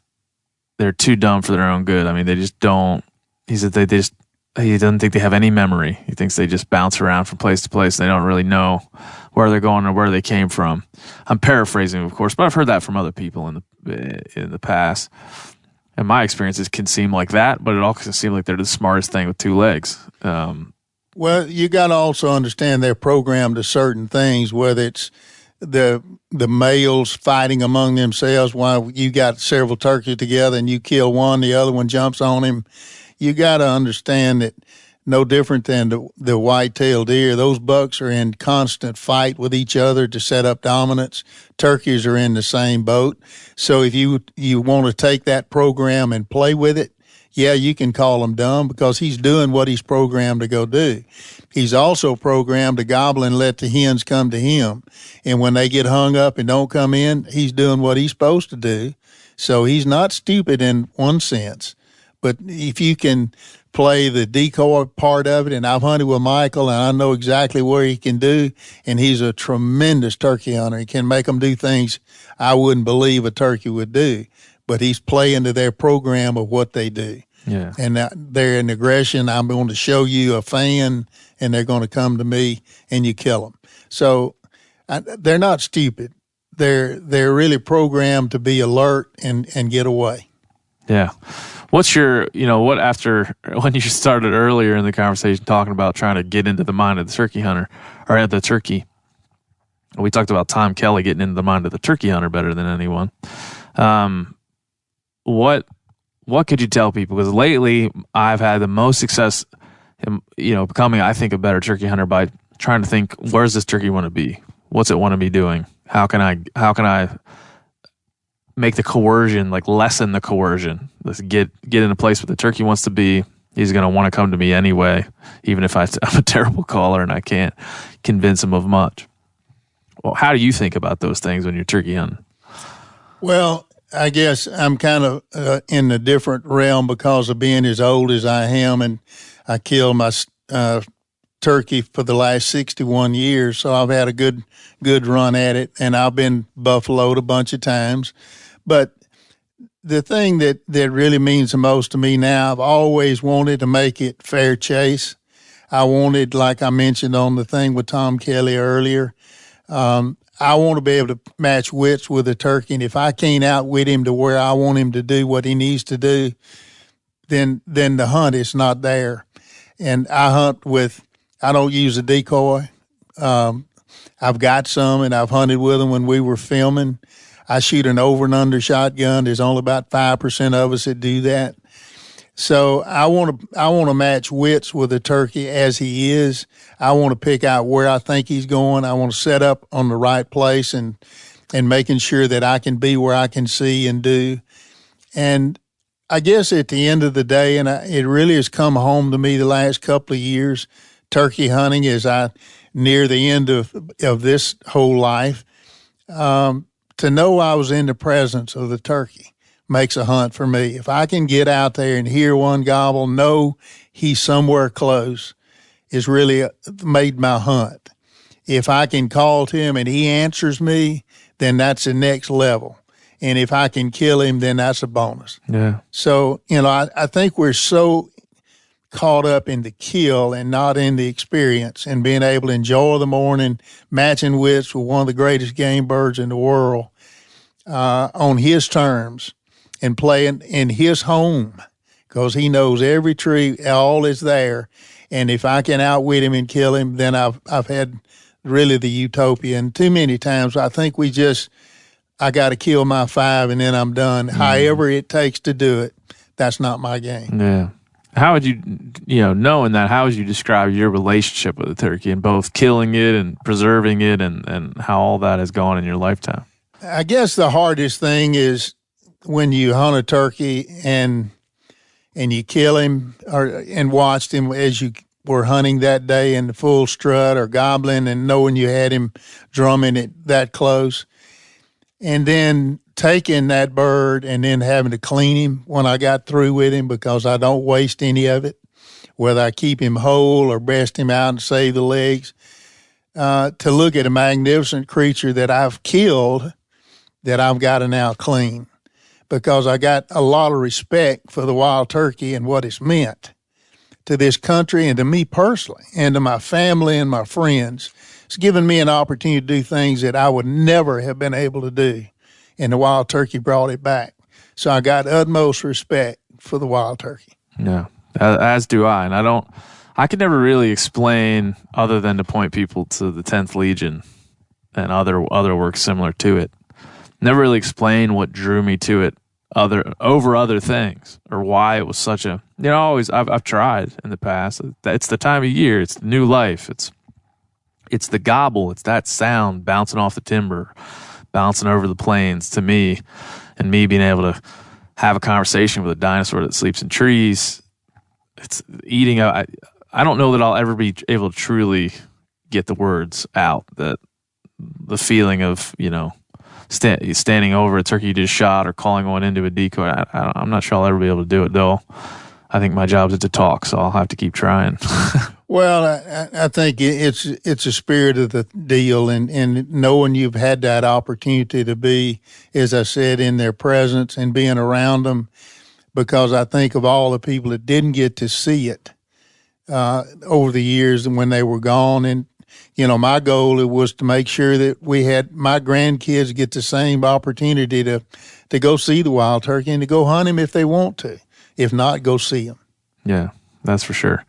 [SPEAKER 3] they're too dumb for their own good. I mean, they just don't, he said he doesn't think they have any memory. He thinks they just bounce around from place to place. They don't really know where they're going or where they came from. I'm paraphrasing, of course, but I've heard that from other people in the past. And my experiences can seem like that, but it also can seem like they're the smartest thing with two legs.
[SPEAKER 6] Well, you got to also understand they're programmed to certain things, whether it's the males fighting among themselves while you got several turkeys together and you kill one, the other one jumps on him. You got to understand that no different than the white-tailed deer, those bucks are in constant fight with each other to set up dominance. Turkeys are in the same boat. So if you want to take that program and play with it, yeah, you can call him dumb because he's doing what he's programmed to go do. He's also programmed to gobble and let the hens come to him. And when they get hung up and don't come in, he's doing what he's supposed to do. So he's not stupid in one sense. But if you can play the decoy part of it, and I've hunted with Michael, and I know exactly where he can do, and he's a tremendous turkey hunter. He can make them do things I wouldn't believe a turkey would do, but he's playing to their program of what they do.
[SPEAKER 3] Yeah.
[SPEAKER 6] And they're in aggression. I'm going to show you a fan, and they're going to come to me, and you kill them. So they're not stupid. They're really programmed to be alert and get away.
[SPEAKER 3] Yeah. What's your, after when you started earlier in the conversation talking about trying to get into the mind of the turkey hunter or the turkey, we talked about Tom Kelly getting into the mind of the turkey hunter better than anyone. What could you tell people? Because lately I've had the most success in, becoming, I think, a better turkey hunter by trying to think, where's this turkey want to be? What's it want to be doing? How can I make the coercion, lessen the coercion? Let's get in a place where the turkey wants to be. He's going to want to come to me anyway, even if I'm a terrible caller and I can't convince him of much. Well, how do you think about those things when you're turkey hunting?
[SPEAKER 6] Well, I guess I'm kind of in a different realm because of being as old as I am, and I killed my turkey for the last 61 years, so I've had a good run at it, and I've been buffaloed a bunch of times. But the thing that really means the most to me now, I've always wanted to make it fair chase. I wanted, like I mentioned on the thing with Tom Kelly earlier, I want to be able to match wits with a turkey, and if I can't outwit him to where I want him to do what he needs to do, then the hunt is not there. And I hunt I don't use a decoy. I've got some, and I've hunted with them when we were filming. I shoot an over and under shotgun. There's only about 5% of us that do that. So I want to match wits with a turkey as he is. I want to pick out where I think he's going. I want to set up on the right place and making sure that I can be where I can see and do. And I guess at the end of the day, and it really has come home to me the last couple of years, turkey hunting as I near the end of this whole life, to know I was in the presence of the turkey makes a hunt for me. If I can get out there and hear one gobble, know he's somewhere close, is really made my hunt. If I can call to him and he answers me, then that's the next level. And if I can kill him, then that's a bonus.
[SPEAKER 2] Yeah.
[SPEAKER 6] So, I think we're so caught up in the kill and not in the experience, and being able to enjoy the morning, matching wits with one of the greatest game birds in the world on his terms and playing in his home, because he knows every tree, all is there. And if I can outwit him and kill him, then I've had really the utopia. And too many times I think I got to kill my 5 and then I'm done. However it takes to do it, that's not my game.
[SPEAKER 2] Yeah. How would you, knowing that, how would you describe your relationship with the turkey and both killing it and preserving it and how all that has gone in your lifetime?
[SPEAKER 6] I guess the hardest thing is when you hunt a turkey and you kill him and watched him as you were hunting that day in the full strut or gobbling, and knowing you had him drumming it that close, and then taking that bird and then having to clean him when I got through with him, because I don't waste any of it, whether I keep him whole or breast him out and save the legs, to look at a magnificent creature that I've killed that I've got to now clean, because I got a lot of respect for the wild turkey and what it's meant to this country and to me personally and to my family and my friends. It's given me an opportunity to do things that I would never have been able to do, and the wild turkey brought it back. So I got utmost respect for the wild turkey.
[SPEAKER 2] Yeah, as do I. And I could never really explain, other than to point people to the 10th Legion and other work similar to it. Never really explain what drew me to it over other things, or why it was such a, always I've tried in the past. It's the time of year, it's the new life, it's the gobble, it's that sound bouncing off the timber, bouncing over the plains to me, and me being able to have a conversation with a dinosaur that sleeps in trees. It's eating. I don't know that I'll ever be able to truly get the words out, that the feeling of, standing over a turkey you just shot or calling one into a decoy. I'm not sure I'll ever be able to do it, though. I think my job is to talk, so I'll have to keep trying.
[SPEAKER 6] Well, I think it's a spirit of the deal, and knowing you've had that opportunity to be, as I said, in their presence and being around them, because I think of all the people that didn't get to see it over the years and when they were gone. And, my goal was to make sure that we had my grandkids get the same opportunity to go see the wild turkey and to go hunt him if they want to. If not, go see him. Yeah,
[SPEAKER 2] that's for sure.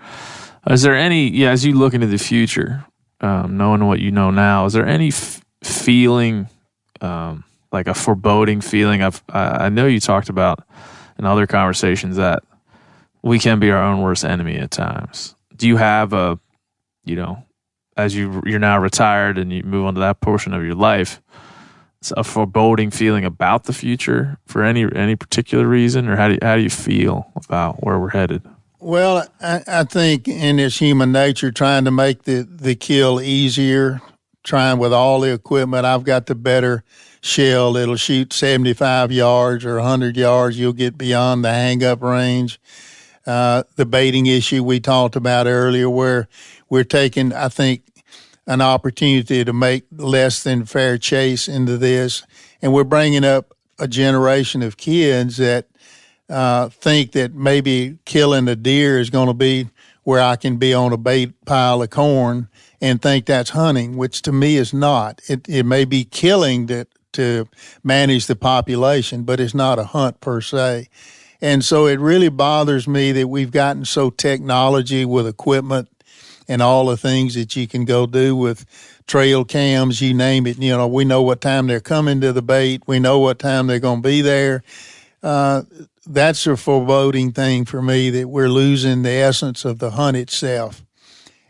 [SPEAKER 2] Is there any, as you look into the future, knowing what you know now, is there any feeling, like a foreboding feeling? I know you talked about in other conversations that we can be our own worst enemy at times. Do you have as you're now retired and you move on to that portion of your life, a foreboding feeling about the future for any particular reason, or how do you feel about where we're headed?
[SPEAKER 6] Well, I think in this human nature, trying to make the kill easier, trying with all the equipment. I've got the better shell that'll shoot 75 yards or 100 yards. You'll get beyond the hang-up range. The baiting issue we talked about earlier, where we're taking, I think, an opportunity to make less than fair chase into this. And we're bringing up a generation of kids that think that maybe killing a deer is going to be where I can be on a bait pile of corn and think that's hunting, which to me is not. It may be killing to manage the population, but it's not a hunt per se. And so it really bothers me that we've gotten so technology with equipment and all the things that you can go do with trail cams, you name it. We know what time they're coming to the bait. We know what time they're going to be there. That's a foreboding thing for me, that we're losing the essence of the hunt itself.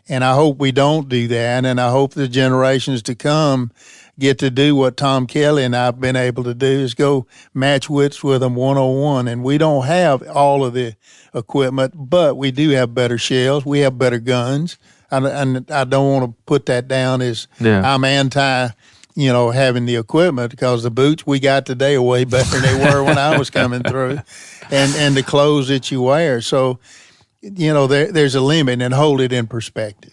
[SPEAKER 6] And I hope we don't do that, and I hope the generations to come get to do what Tom Kelly and I have been able to do, is go match wits with them 101. And we don't have all of the equipment, but we do have better shells. We have better guns. And I don't want to put that down as I'm anti, having the equipment, because the boots we got today are way better than they were when I was coming through, and the clothes that you wear. So, there's a limit, and hold it in perspective.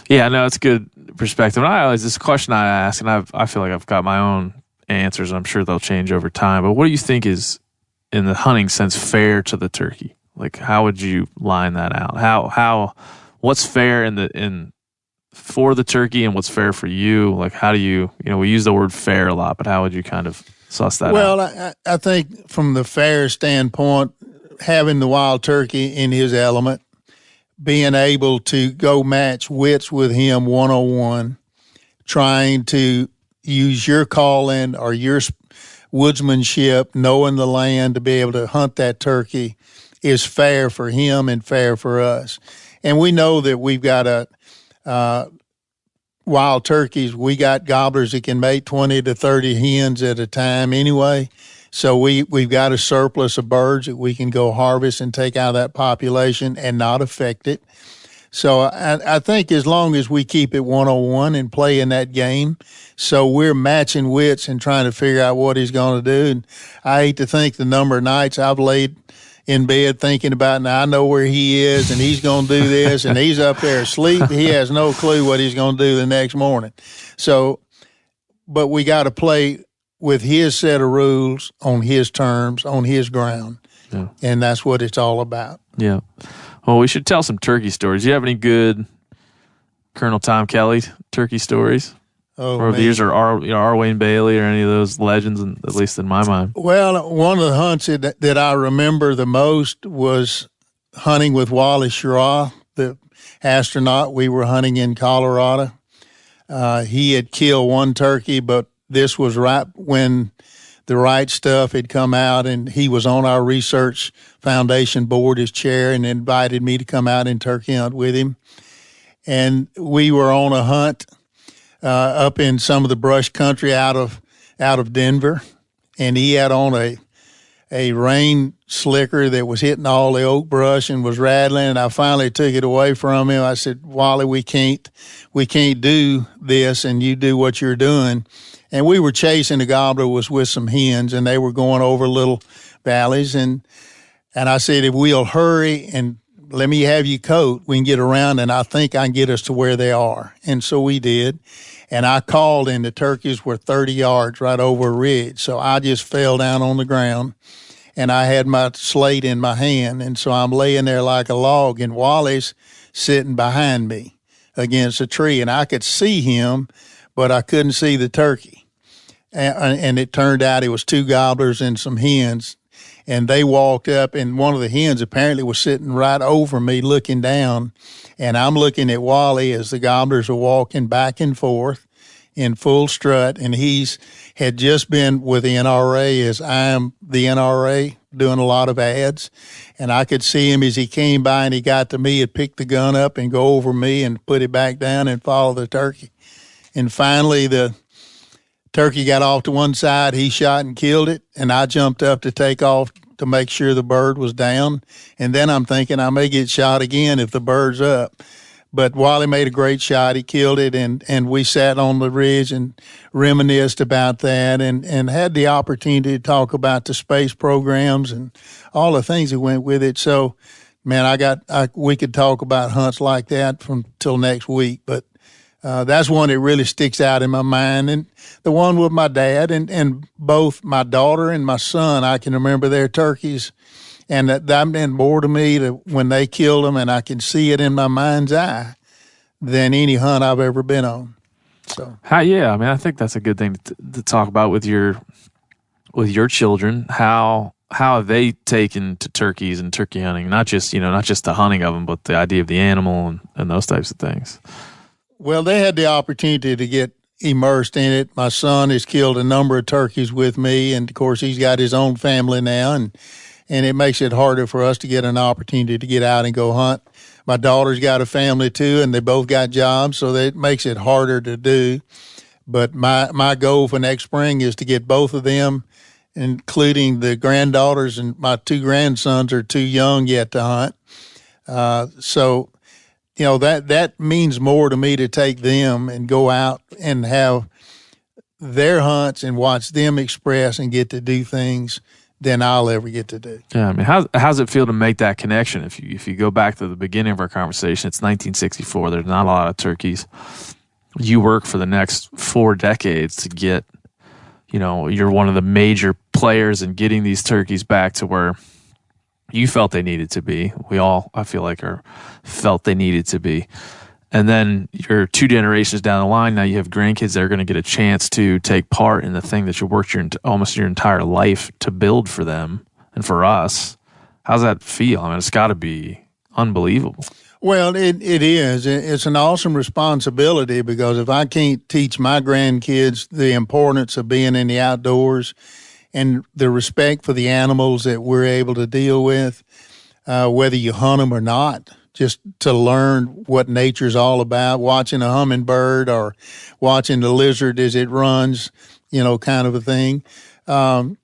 [SPEAKER 2] Yeah, no, it's good perspective. And this question I ask, and I feel like I've got my own
[SPEAKER 3] answers. I'm sure they'll change over time. But what do you think is, in the hunting sense, fair to the turkey? Like, how would you line that out? What's fair for the turkey and what's fair for you? Like, how do you we use the word fair a lot, but how would you kind of suss that out?
[SPEAKER 6] Well, I think from the fair standpoint, having the wild turkey in his element, being able to go match wits with him one-on-one, trying to use your calling or your woodsmanship, knowing the land to be able to hunt that turkey is fair for him and fair for us. And we know that we've got wild turkeys. We got gobblers that can make 20 to 30 hens at a time anyway. So we've got a surplus of birds that we can go harvest and take out of that population and not affect it. So I think as long as we keep it one-on-one and play in that game, so we're matching wits and trying to figure out what he's going to do. And I hate to think the number of nights I've laid in bed thinking about, now I know where he is and he's going to do this, and he's up there asleep. He has no clue what he's going to do the next morning. So, but we got to play with his set of rules on his terms, on his ground. Yeah. And that's what it's all about.
[SPEAKER 3] Yeah. Well, we should tell some turkey stories. Do you have any good Colonel Tom Kelly turkey stories? Or these are R. Wayne Bailey or any of those legends, at least in my mind?
[SPEAKER 6] Well, one of the hunts that I remember the most was hunting with Wally Schirra, the astronaut. We were hunting in Colorado. He had killed one turkey, but this was right when the right stuff had come out, and he was on our research foundation board as chair and invited me to come out and turkey hunt with him. And we were on a hunt up in some of the brush country out of Denver, and he had on a rain slicker that was hitting all the oak brush and was rattling, and I finally took it away from him. I said, Wally, we can't do this, and you do what you're doing. And we were chasing, the gobbler was with some hens, and they were going over little valleys, and I said, if we'll hurry and let me have you coat, we can get around, and I think I can get us to where they are. And so we did. And I called, and the turkeys were 30 yards right over a ridge. So I just fell down on the ground, and I had my slate in my hand. And so I'm laying there like a log, and Wally's sitting behind me against a tree. And I could see him, but I couldn't see the turkey. And it turned out it was two gobblers and some hens. And they walked up, and one of the hens apparently was sitting right over me looking down. And I'm looking at Wally as the gobblers are walking back and forth in full strut. And he's had just been with the NRA, as I am the NRA, doing a lot of ads. And I could see him as he came by and he got to me, he'd pick the gun up and go over me and put it back down and follow the turkey. And finally, the turkey got off to one side, he shot and killed it, and I jumped up to take off to make sure the bird was down. And then I'm thinking I may get shot again if the bird's up. But Wally made a great shot. He killed it, and we sat on the ridge and reminisced about that and had the opportunity to talk about the space programs and all the things that went with it. So, man, we could talk about hunts like that till next week, but that's one that really sticks out in my mind. And the one with my dad and both my daughter and my son, I can remember their turkeys. And that meant more to me when they killed them, and I can see it in my mind's eye, than any hunt I've ever been on. So,
[SPEAKER 3] I think that's a good thing to talk about with your children. How have they taken to turkeys and turkey hunting? Not just the hunting of them, but the idea of the animal and those types of things.
[SPEAKER 6] Well, they had the opportunity to get immersed in it. My son has killed a number of turkeys with me, and of course he's got his own family now, and it makes it harder for us to get an opportunity to get out and go hunt. My daughter's got a family too, and they both got jobs, so that makes it harder to do. But my goal for next spring is to get both of them, including the granddaughters, and my two grandsons are too young yet to hunt. So, that means more to me to take them and go out and have their hunts and watch them express and get to do things than I'll ever get to do.
[SPEAKER 3] Yeah, I mean, how's it feel to make that connection? If you go back to the beginning of our conversation, it's 1964. There's not a lot of turkeys. You work for the next 4 decades to get you're one of the major players in getting these turkeys back to where you felt they needed to be. We all, I feel like, felt they needed to be. And then you're 2 generations down the line. Now you have grandkids that are going to get a chance to take part in the thing that you worked almost your entire life to build for them and for us. How's that feel? I mean, it's got to be unbelievable.
[SPEAKER 6] Well, it is. It's an awesome responsibility, because if I can't teach my grandkids the importance of being in the outdoors and the respect for the animals that we're able to deal with, whether you hunt them or not, just to learn what nature's all about, watching a hummingbird or watching the lizard as it runs, kind of a thing. To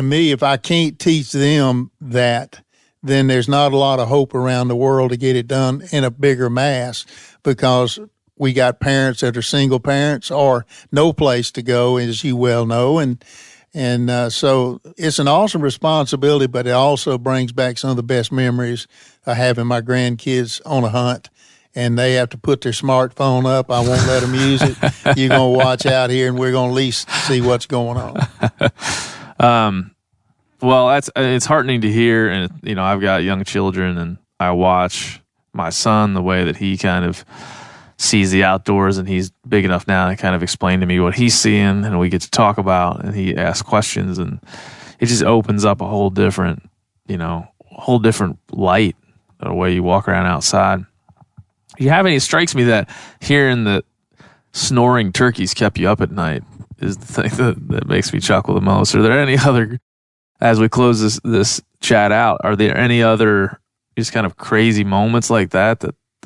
[SPEAKER 6] me, if I can't teach them that, then there's not a lot of hope around the world to get it done in a bigger mass, because we got parents that are single parents or no place to go, as you well know. And so it's an awesome responsibility, but it also brings back some of the best memories of having my grandkids on a hunt, and they have to put their smartphone up. I won't let them use it. You're going to watch out here, and we're going to at least see what's going on.
[SPEAKER 3] Well, it's heartening to hear, and I've got young children, and I watch my son, the way that he kind of sees the outdoors, and he's big enough now to kind of explain to me what he's seeing, and we get to talk about, and he asks questions, and it just opens up a whole different light, the way you walk around outside. You have any? It strikes me that hearing the snoring turkeys kept you up at night is the thing that makes me chuckle the most. Are there any other, as we close this chat out, are there any other just kind of crazy moments like that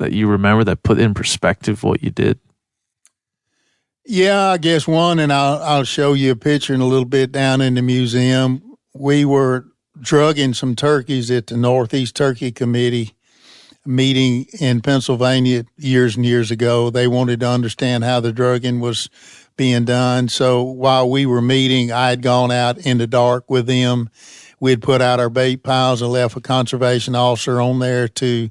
[SPEAKER 3] you remember that put in perspective what you did?
[SPEAKER 6] Yeah, I guess one, and I'll show you a picture in a little bit down in the museum. We were drugging some turkeys at the Northeast Turkey Committee meeting in Pennsylvania years and years ago. They wanted to understand how the drugging was being done. So while we were meeting, I had gone out in the dark with them. We'd put out our bait piles and left a conservation officer on there to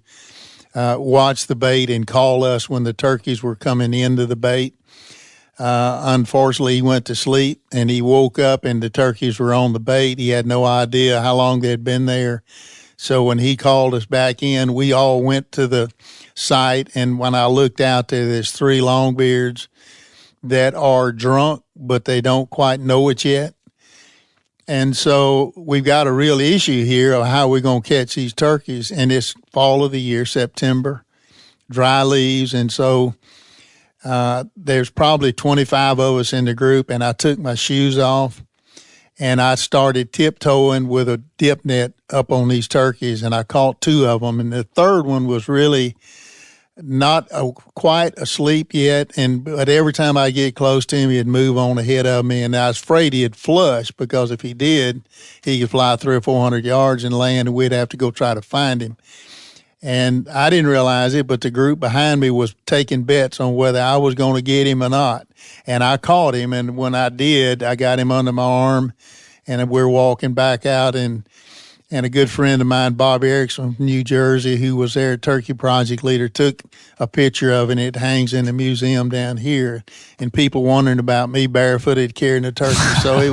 [SPEAKER 6] watch the bait and call us when the turkeys were coming into the bait. Unfortunately, he went to sleep, and he woke up and the turkeys were on the bait. He had no idea how long they'd been there. So when he called us back in, we all went to the site, and when I looked out there's 3 longbeards that are drunk, but they don't quite know it yet. And so we've got a real issue here of how we're going to catch these turkeys. And it's fall of the year, September, dry leaves. And so there's probably 25 of us in the group, and I took my shoes off and I started tiptoeing with a dip net up on these turkeys, and I caught 2 of them. And the third one was really not quite asleep yet, but every time I get close to him, he'd move on ahead of me, and I was afraid he'd flush, because if he did, he could fly 300 or 400 yards and land, and we'd have to go try to find him. And I didn't realize it, but the group behind me was taking bets on whether I was going to get him or not. And I caught him, and when I did, I got him under my arm, and we're walking back out, and a good friend of mine, Bob Erickson from New Jersey, who was their turkey project leader, took a picture of it, and it hangs in the museum down here. And people wondering about me barefooted carrying a turkey. So it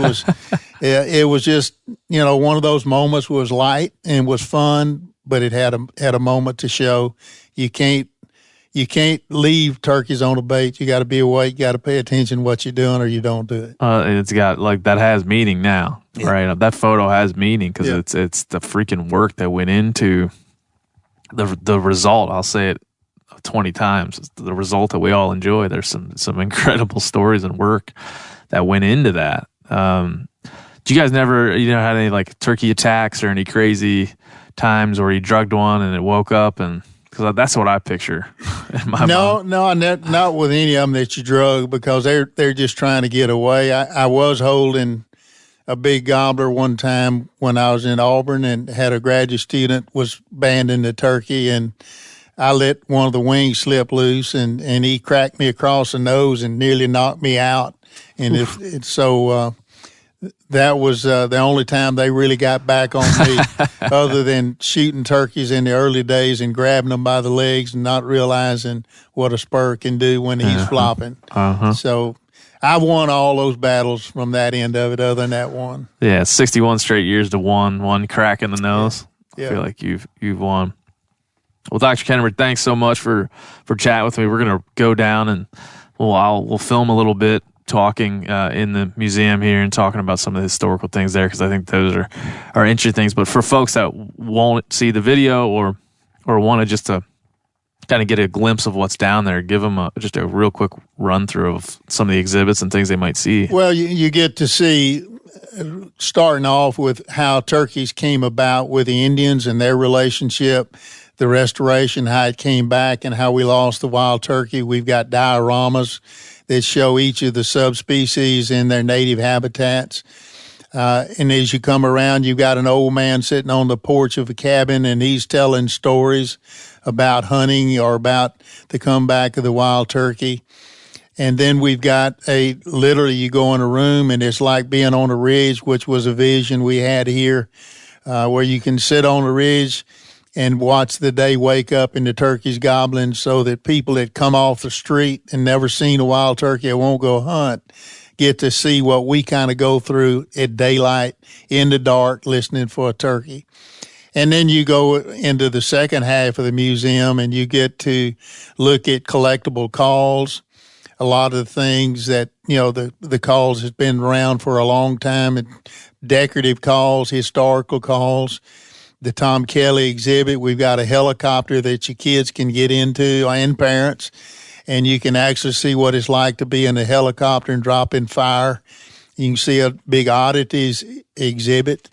[SPEAKER 6] was just, one of those moments was light and was fun, but it had a moment to show you can't leave turkeys on a bait. You got to be awake. You got to pay attention to what you're doing, or you don't do it.
[SPEAKER 3] It's got that has meaning now, yeah. Right? That photo has meaning because it's the freaking work that went into the result. I'll say it 20 times. It's the result that we all enjoy. There's some incredible stories and work that went into that. Do you guys never had any turkey attacks or any crazy times where you drugged one and it woke up? And because that's what I picture in my mind.
[SPEAKER 6] No, not with any of them that you drug, because they're just trying to get away. I was holding a big gobbler one time when I was in Auburn, and had a graduate student was banding the turkey, and I let one of the wings slip loose, and he cracked me across the nose and nearly knocked me out. And that was the only time they really got back on me, other than shooting turkeys in the early days and grabbing them by the legs and not realizing what a spur can do when he's flopping. Uh-huh. So I've won all those battles from that end of it, other than that one.
[SPEAKER 3] Yeah, 61 straight years to one crack in the nose.
[SPEAKER 6] Yeah.
[SPEAKER 3] I feel like you've won. Well, Dr. Kennamer, thanks so much for chatting with me. We're gonna go down and we'll film a little bit talking in the museum here and talking about some of the historical things there, because I think those are interesting things. But for folks that won't see the video or want to just to kind of get a glimpse of what's down there, give them just a real quick run through of some of the exhibits and things they might see.
[SPEAKER 6] Well, you get to see, starting off with how turkeys came about with the Indians and their relationship, the restoration, how it came back, and how we lost the wild turkey. We've got dioramas that show each of the subspecies in their native habitats. And as you come around, you've got an old man sitting on the porch of a cabin, and he's telling stories about hunting or about the comeback of the wild turkey. And then we've got literally you go in a room and it's like being on a ridge, which was a vision we had here, where you can sit on a ridge and watch the day wake up and the turkeys gobbling, so that people that come off the street and never seen a wild turkey and won't go hunt get to see what we kind of go through at daylight, in the dark, listening for a turkey. And then you go into the second half of the museum and you get to look at collectible calls. A lot of the things that, the calls has been around for a long time, and decorative calls, historical calls. The Tom Kelly exhibit, we've got a helicopter that your kids can get into, and parents, and you can actually see what it's like to be in a helicopter and drop in fire. You can see a big oddities exhibit.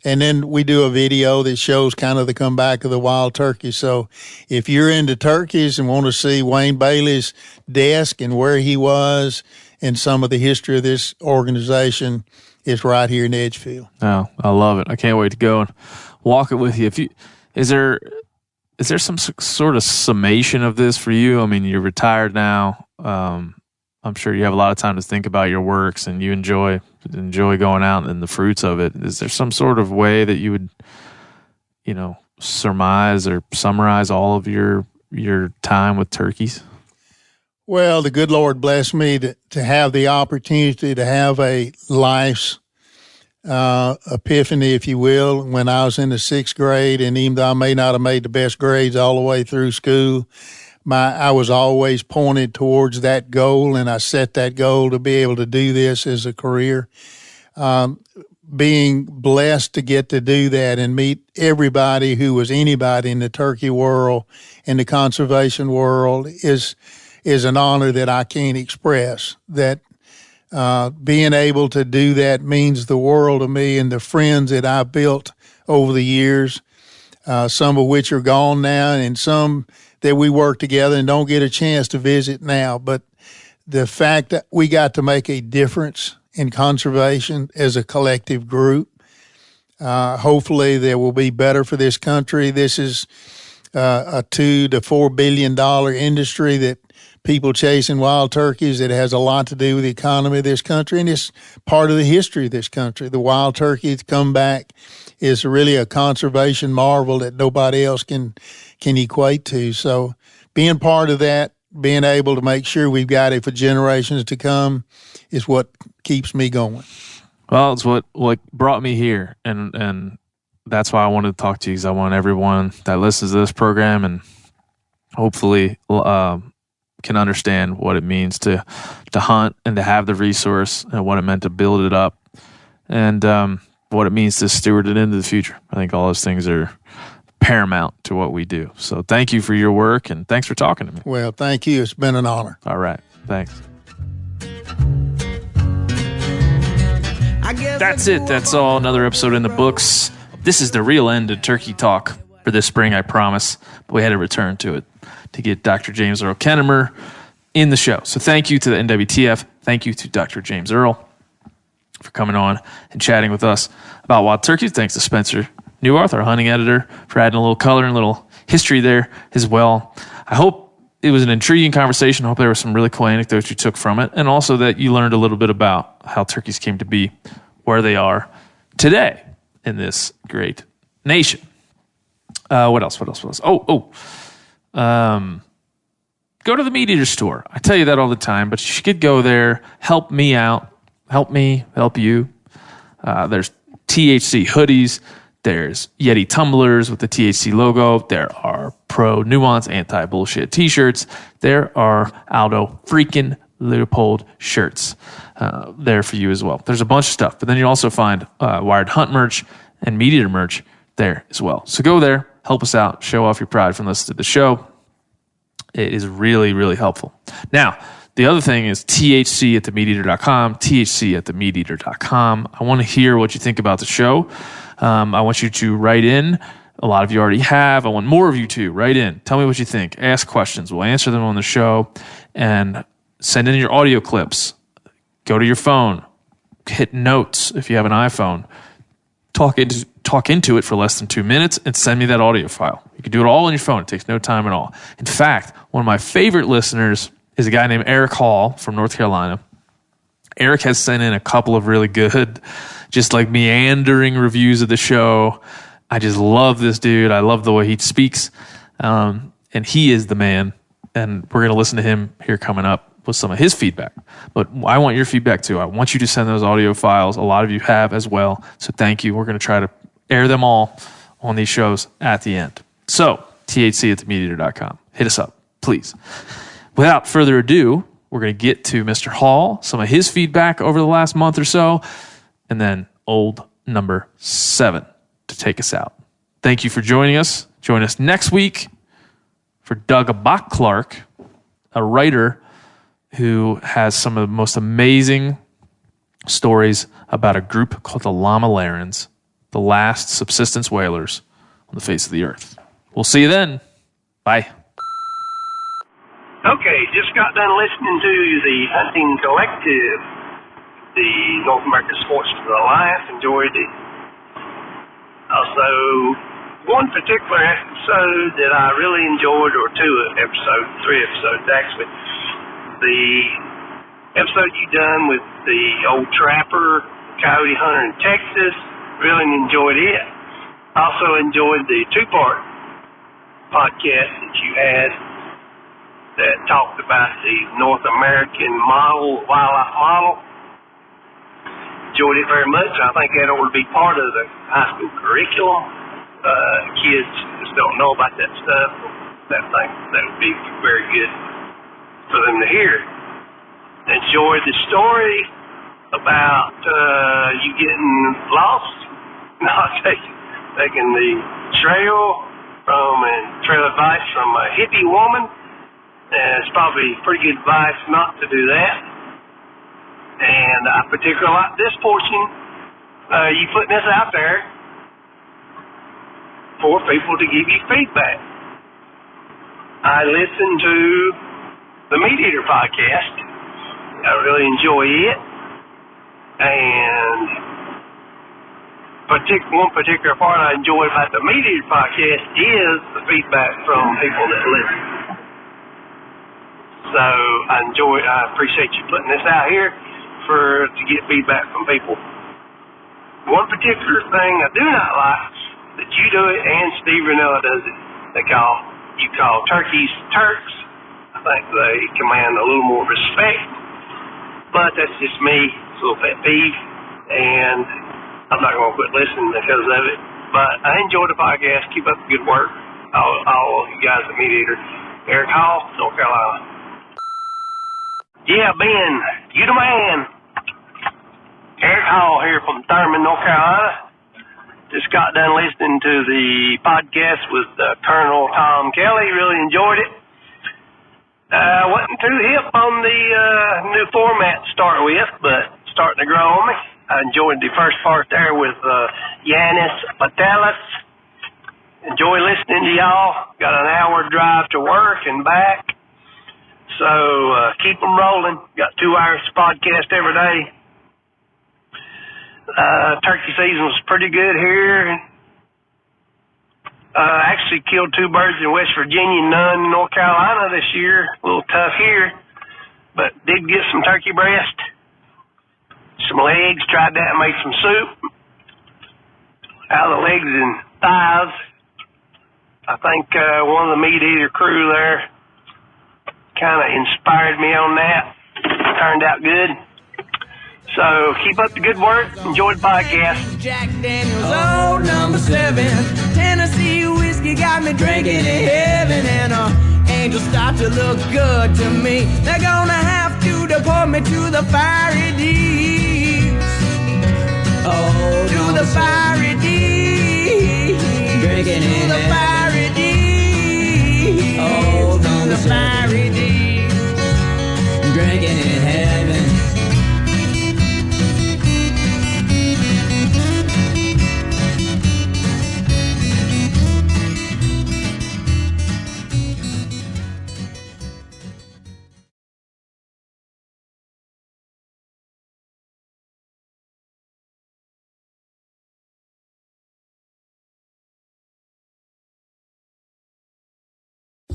[SPEAKER 6] And then we do a video that shows kind of the comeback of the wild turkey. So if you're into turkeys and want to see Wayne Bailey's desk and where he was and some of the history of this organization, it's right here in Edgefield.
[SPEAKER 3] Oh, I love it. I can't wait to go and walk it with you. Is there some sort of summation of this for you? I mean, you're retired now. I'm sure you have a lot of time to think about your works, and you enjoy going out and the fruits of it. Is there some sort of way that you would, surmise or summarize all of your time with turkeys?
[SPEAKER 6] Well, the good Lord blessed me to have the opportunity to have a life's epiphany, if you will, when I was in the 6th grade. And even though I may not have made the best grades all the way through school, I was always pointed towards that goal, and I set that goal to be able to do this as a career. Being blessed to get to do that and meet everybody who was anybody in the turkey world and the conservation world is an honor that I can't express. That being able to do that means the world to me, and the friends that I've built over the years, some of which are gone now, and some that we work together and don't get a chance to visit now. But the fact that we got to make a difference in conservation as a collective group, hopefully there will be better for this country. This is a $2 to $4 billion industry that people chasing wild turkeys. It has a lot to do with the economy of this country, and it's part of the history of this country. The wild turkey's comeback is really a conservation marvel that nobody else can equate to. So being part of that, being able to make sure we've got it for generations to come is what keeps me going.
[SPEAKER 3] Well, it's what brought me here, and that's why I wanted to talk to you, because I want everyone that listens to this program and hopefully can understand what it means to hunt and to have the resource, and what it meant to build it up, and what it means to steward it into the future. I think all those things are paramount to what we do. So thank you for your work, and thanks for talking to me.
[SPEAKER 6] Well, thank you. It's been an honor.
[SPEAKER 3] All right. Thanks. That's it. That's all. Another episode in the books. This is the real end of Turkey Talk for this spring, I promise. But we had to return to it to get Dr. James Earl Kennamer in the show. So thank you to the NWTF. Thank you to Dr. James Earl for coming on and chatting with us about wild turkeys. Thanks to Spencer Newarth, our hunting editor, for adding a little color and a little history there as well. I hope it was an intriguing conversation. I hope there were some really cool anecdotes you took from it, and also that you learned a little bit about how turkeys came to be where they are today in this great nation. What else? go to the Meat Eater store. I tell you that all the time, but you should go there. Help me out. Help me. Help you. There's THC hoodies. There's Yeti tumblers with the THC logo. There are pro nuance anti-bullshit t-shirts. There are Aldo freaking Leopold shirts there for you as well. There's a bunch of stuff, but then you also find Wired Hunt merch and Meat Eater merch there as well. So go there, help us out, show off your pride from listening to the show. It is really, really helpful. Now, the other thing is THC at themeateater.com, THC at themeateater.com. I want to hear what you think about the show. I want you to write in. A lot of you already have. I want more of you to write in. Tell me what you think. Ask questions. We'll answer them on the show. And send in your audio clips. Go to your phone. Hit notes if you have an iPhone. Talk into it for less than 2 minutes and send me that audio file. You can do it all on your phone. It takes no time at all. In fact, one of my favorite listeners is a guy named Eric Hall from North Carolina. Eric has sent in a couple of really good, just like meandering reviews of the show. I just love this dude. I love the way he speaks. And he is the man. And we're going to listen to him here coming up with some of his feedback. But I want your feedback too. I want you to send those audio files. A lot of you have as well. So thank you. We're going to try to air them all on these shows at the end. So THC at themeateater.com. Hit us up, please. Without further ado, we're going to get to Mr. Hall, some of his feedback over the last month or so, and then old number 7 to take us out. Thank you for joining us. Join us next week for Doug Bach-Clark, a writer who has some of the most amazing stories about a group called the Lamalarans, the last subsistence whalers on the face of the earth. We'll see you then. Bye.
[SPEAKER 7] Okay, just got done listening to the Hunting Collective, the North American Sportsman's Alliance. Enjoyed it. Also, one particular episode that I really enjoyed, or 3 episodes actually, the episode you done with the old trapper, coyote hunter in Texas, really enjoyed it. Also enjoyed the 2-part podcast that you had that talked about the North American wildlife model. Enjoyed it very much. I think that ought to be part of the high school curriculum. Kids just don't know about that stuff. That would be very good for them to hear. Enjoyed the story about you getting lost, not taking the trail advice from a hippie woman. It's probably pretty good advice not to do that. And I particularly like this portion. You putting this out there for people to give you feedback. I listened to the Meat Eater podcast. I really enjoy it. And one particular part I enjoy about the Meat Eater podcast is the feedback from people that listen. So I appreciate you putting this out here to get feedback from people. One particular thing I do not like that you do it and Steve Ranella does it. You call turkeys Turks. I think they command a little more respect, but that's just me. It's a little pet peeve, and I'm not going to quit listening because of it. But I enjoy the podcast. Keep up the good work, all you guys at Meat Eater. Eric Hall, North Carolina. Yeah, Ben, you the man. Eric Hall here from Thurman, North Carolina. Just got done listening to the podcast with Colonel Tom Kelly. Really enjoyed it. Wasn't too hip on the new format to start with, but starting to grow on me. I enjoyed the first part there with Yanis Patelis. Enjoy listening to y'all. Got an hour drive to work and back. So keep them rolling. Got 2 hours podcast every day. Turkey season was pretty good here. Actually killed 2 birds in West Virginia, none in North Carolina this year. A little tough here, but did get some turkey breast, some legs. Tried that and made some soup out of the legs and thighs. I think one of the Meat Eater crew there kind of inspired me on that. Turned out good. So keep up the good work. Enjoy the podcast.
[SPEAKER 4] Jack Daniels, old number 7. Tennessee whiskey got me drinking in heaven, and angels start to look good to me. They're gonna have to deport me to the fiery deeps. Oh, to the fiery deeps. Drinking in the fiery deeps. Oh, to the fiery deeps. Drinking in heaven.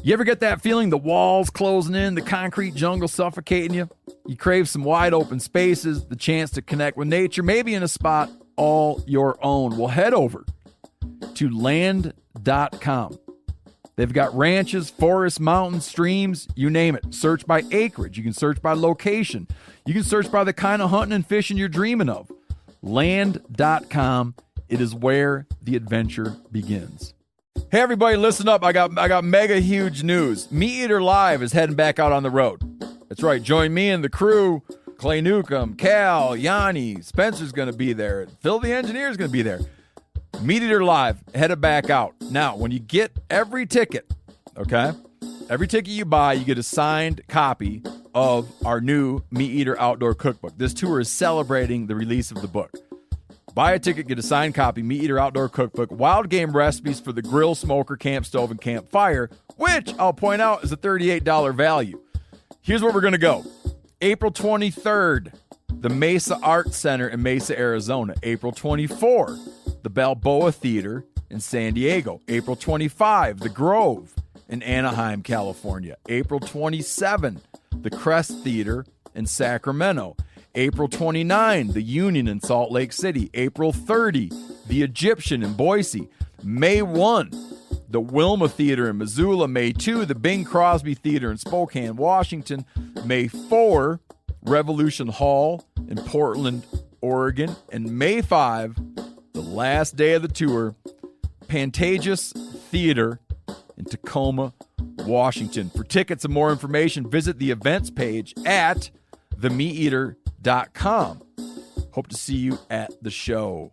[SPEAKER 2] You ever get that feeling the walls closing in, the concrete jungle suffocating you? You crave some wide open spaces, the chance to connect with nature, maybe in a spot all your own. Well, head over to land.com. They've got ranches, forests, mountains, streams, you name it. Search by acreage. You can search by location. You can search by the kind of hunting and fishing you're dreaming of. Land.com. It is where the adventure begins. Hey everybody, listen up. I got mega huge news. Meat Eater Live is heading back out on the road. That's right. Join me and the crew. Clay Newcomb, Cal, Yanni, Spencer's going to be there. Phil the engineer's going to be there. Meat Eater Live headed back out. Now, when you get every ticket, okay? Every ticket you buy, you get a signed copy of our new Meat Eater Outdoor Cookbook. This tour is celebrating the release of the book. Buy a ticket, get a signed copy, Meat Eater Outdoor Cookbook, wild game recipes for the grill, smoker, camp stove, and campfire, which I'll point out is a $38 value. Here's where we're going to go. April 23rd, the Mesa Arts Center in Mesa, Arizona. April 24, the Balboa Theater in San Diego. April 25, the Grove in Anaheim, California. April 27, the Crest Theater in Sacramento. April 29, the Union in Salt Lake City. April 30, the Egyptian in Boise. May 1, the Wilma Theater in Missoula. May 2, the Bing Crosby Theater in Spokane, Washington. May 4, Revolution Hall in Portland, Oregon. And May 5, the last day of the tour, Pantages Theater in Tacoma, Washington. For tickets and more information, visit the events page at themeateater.com. Hope to see you at the show.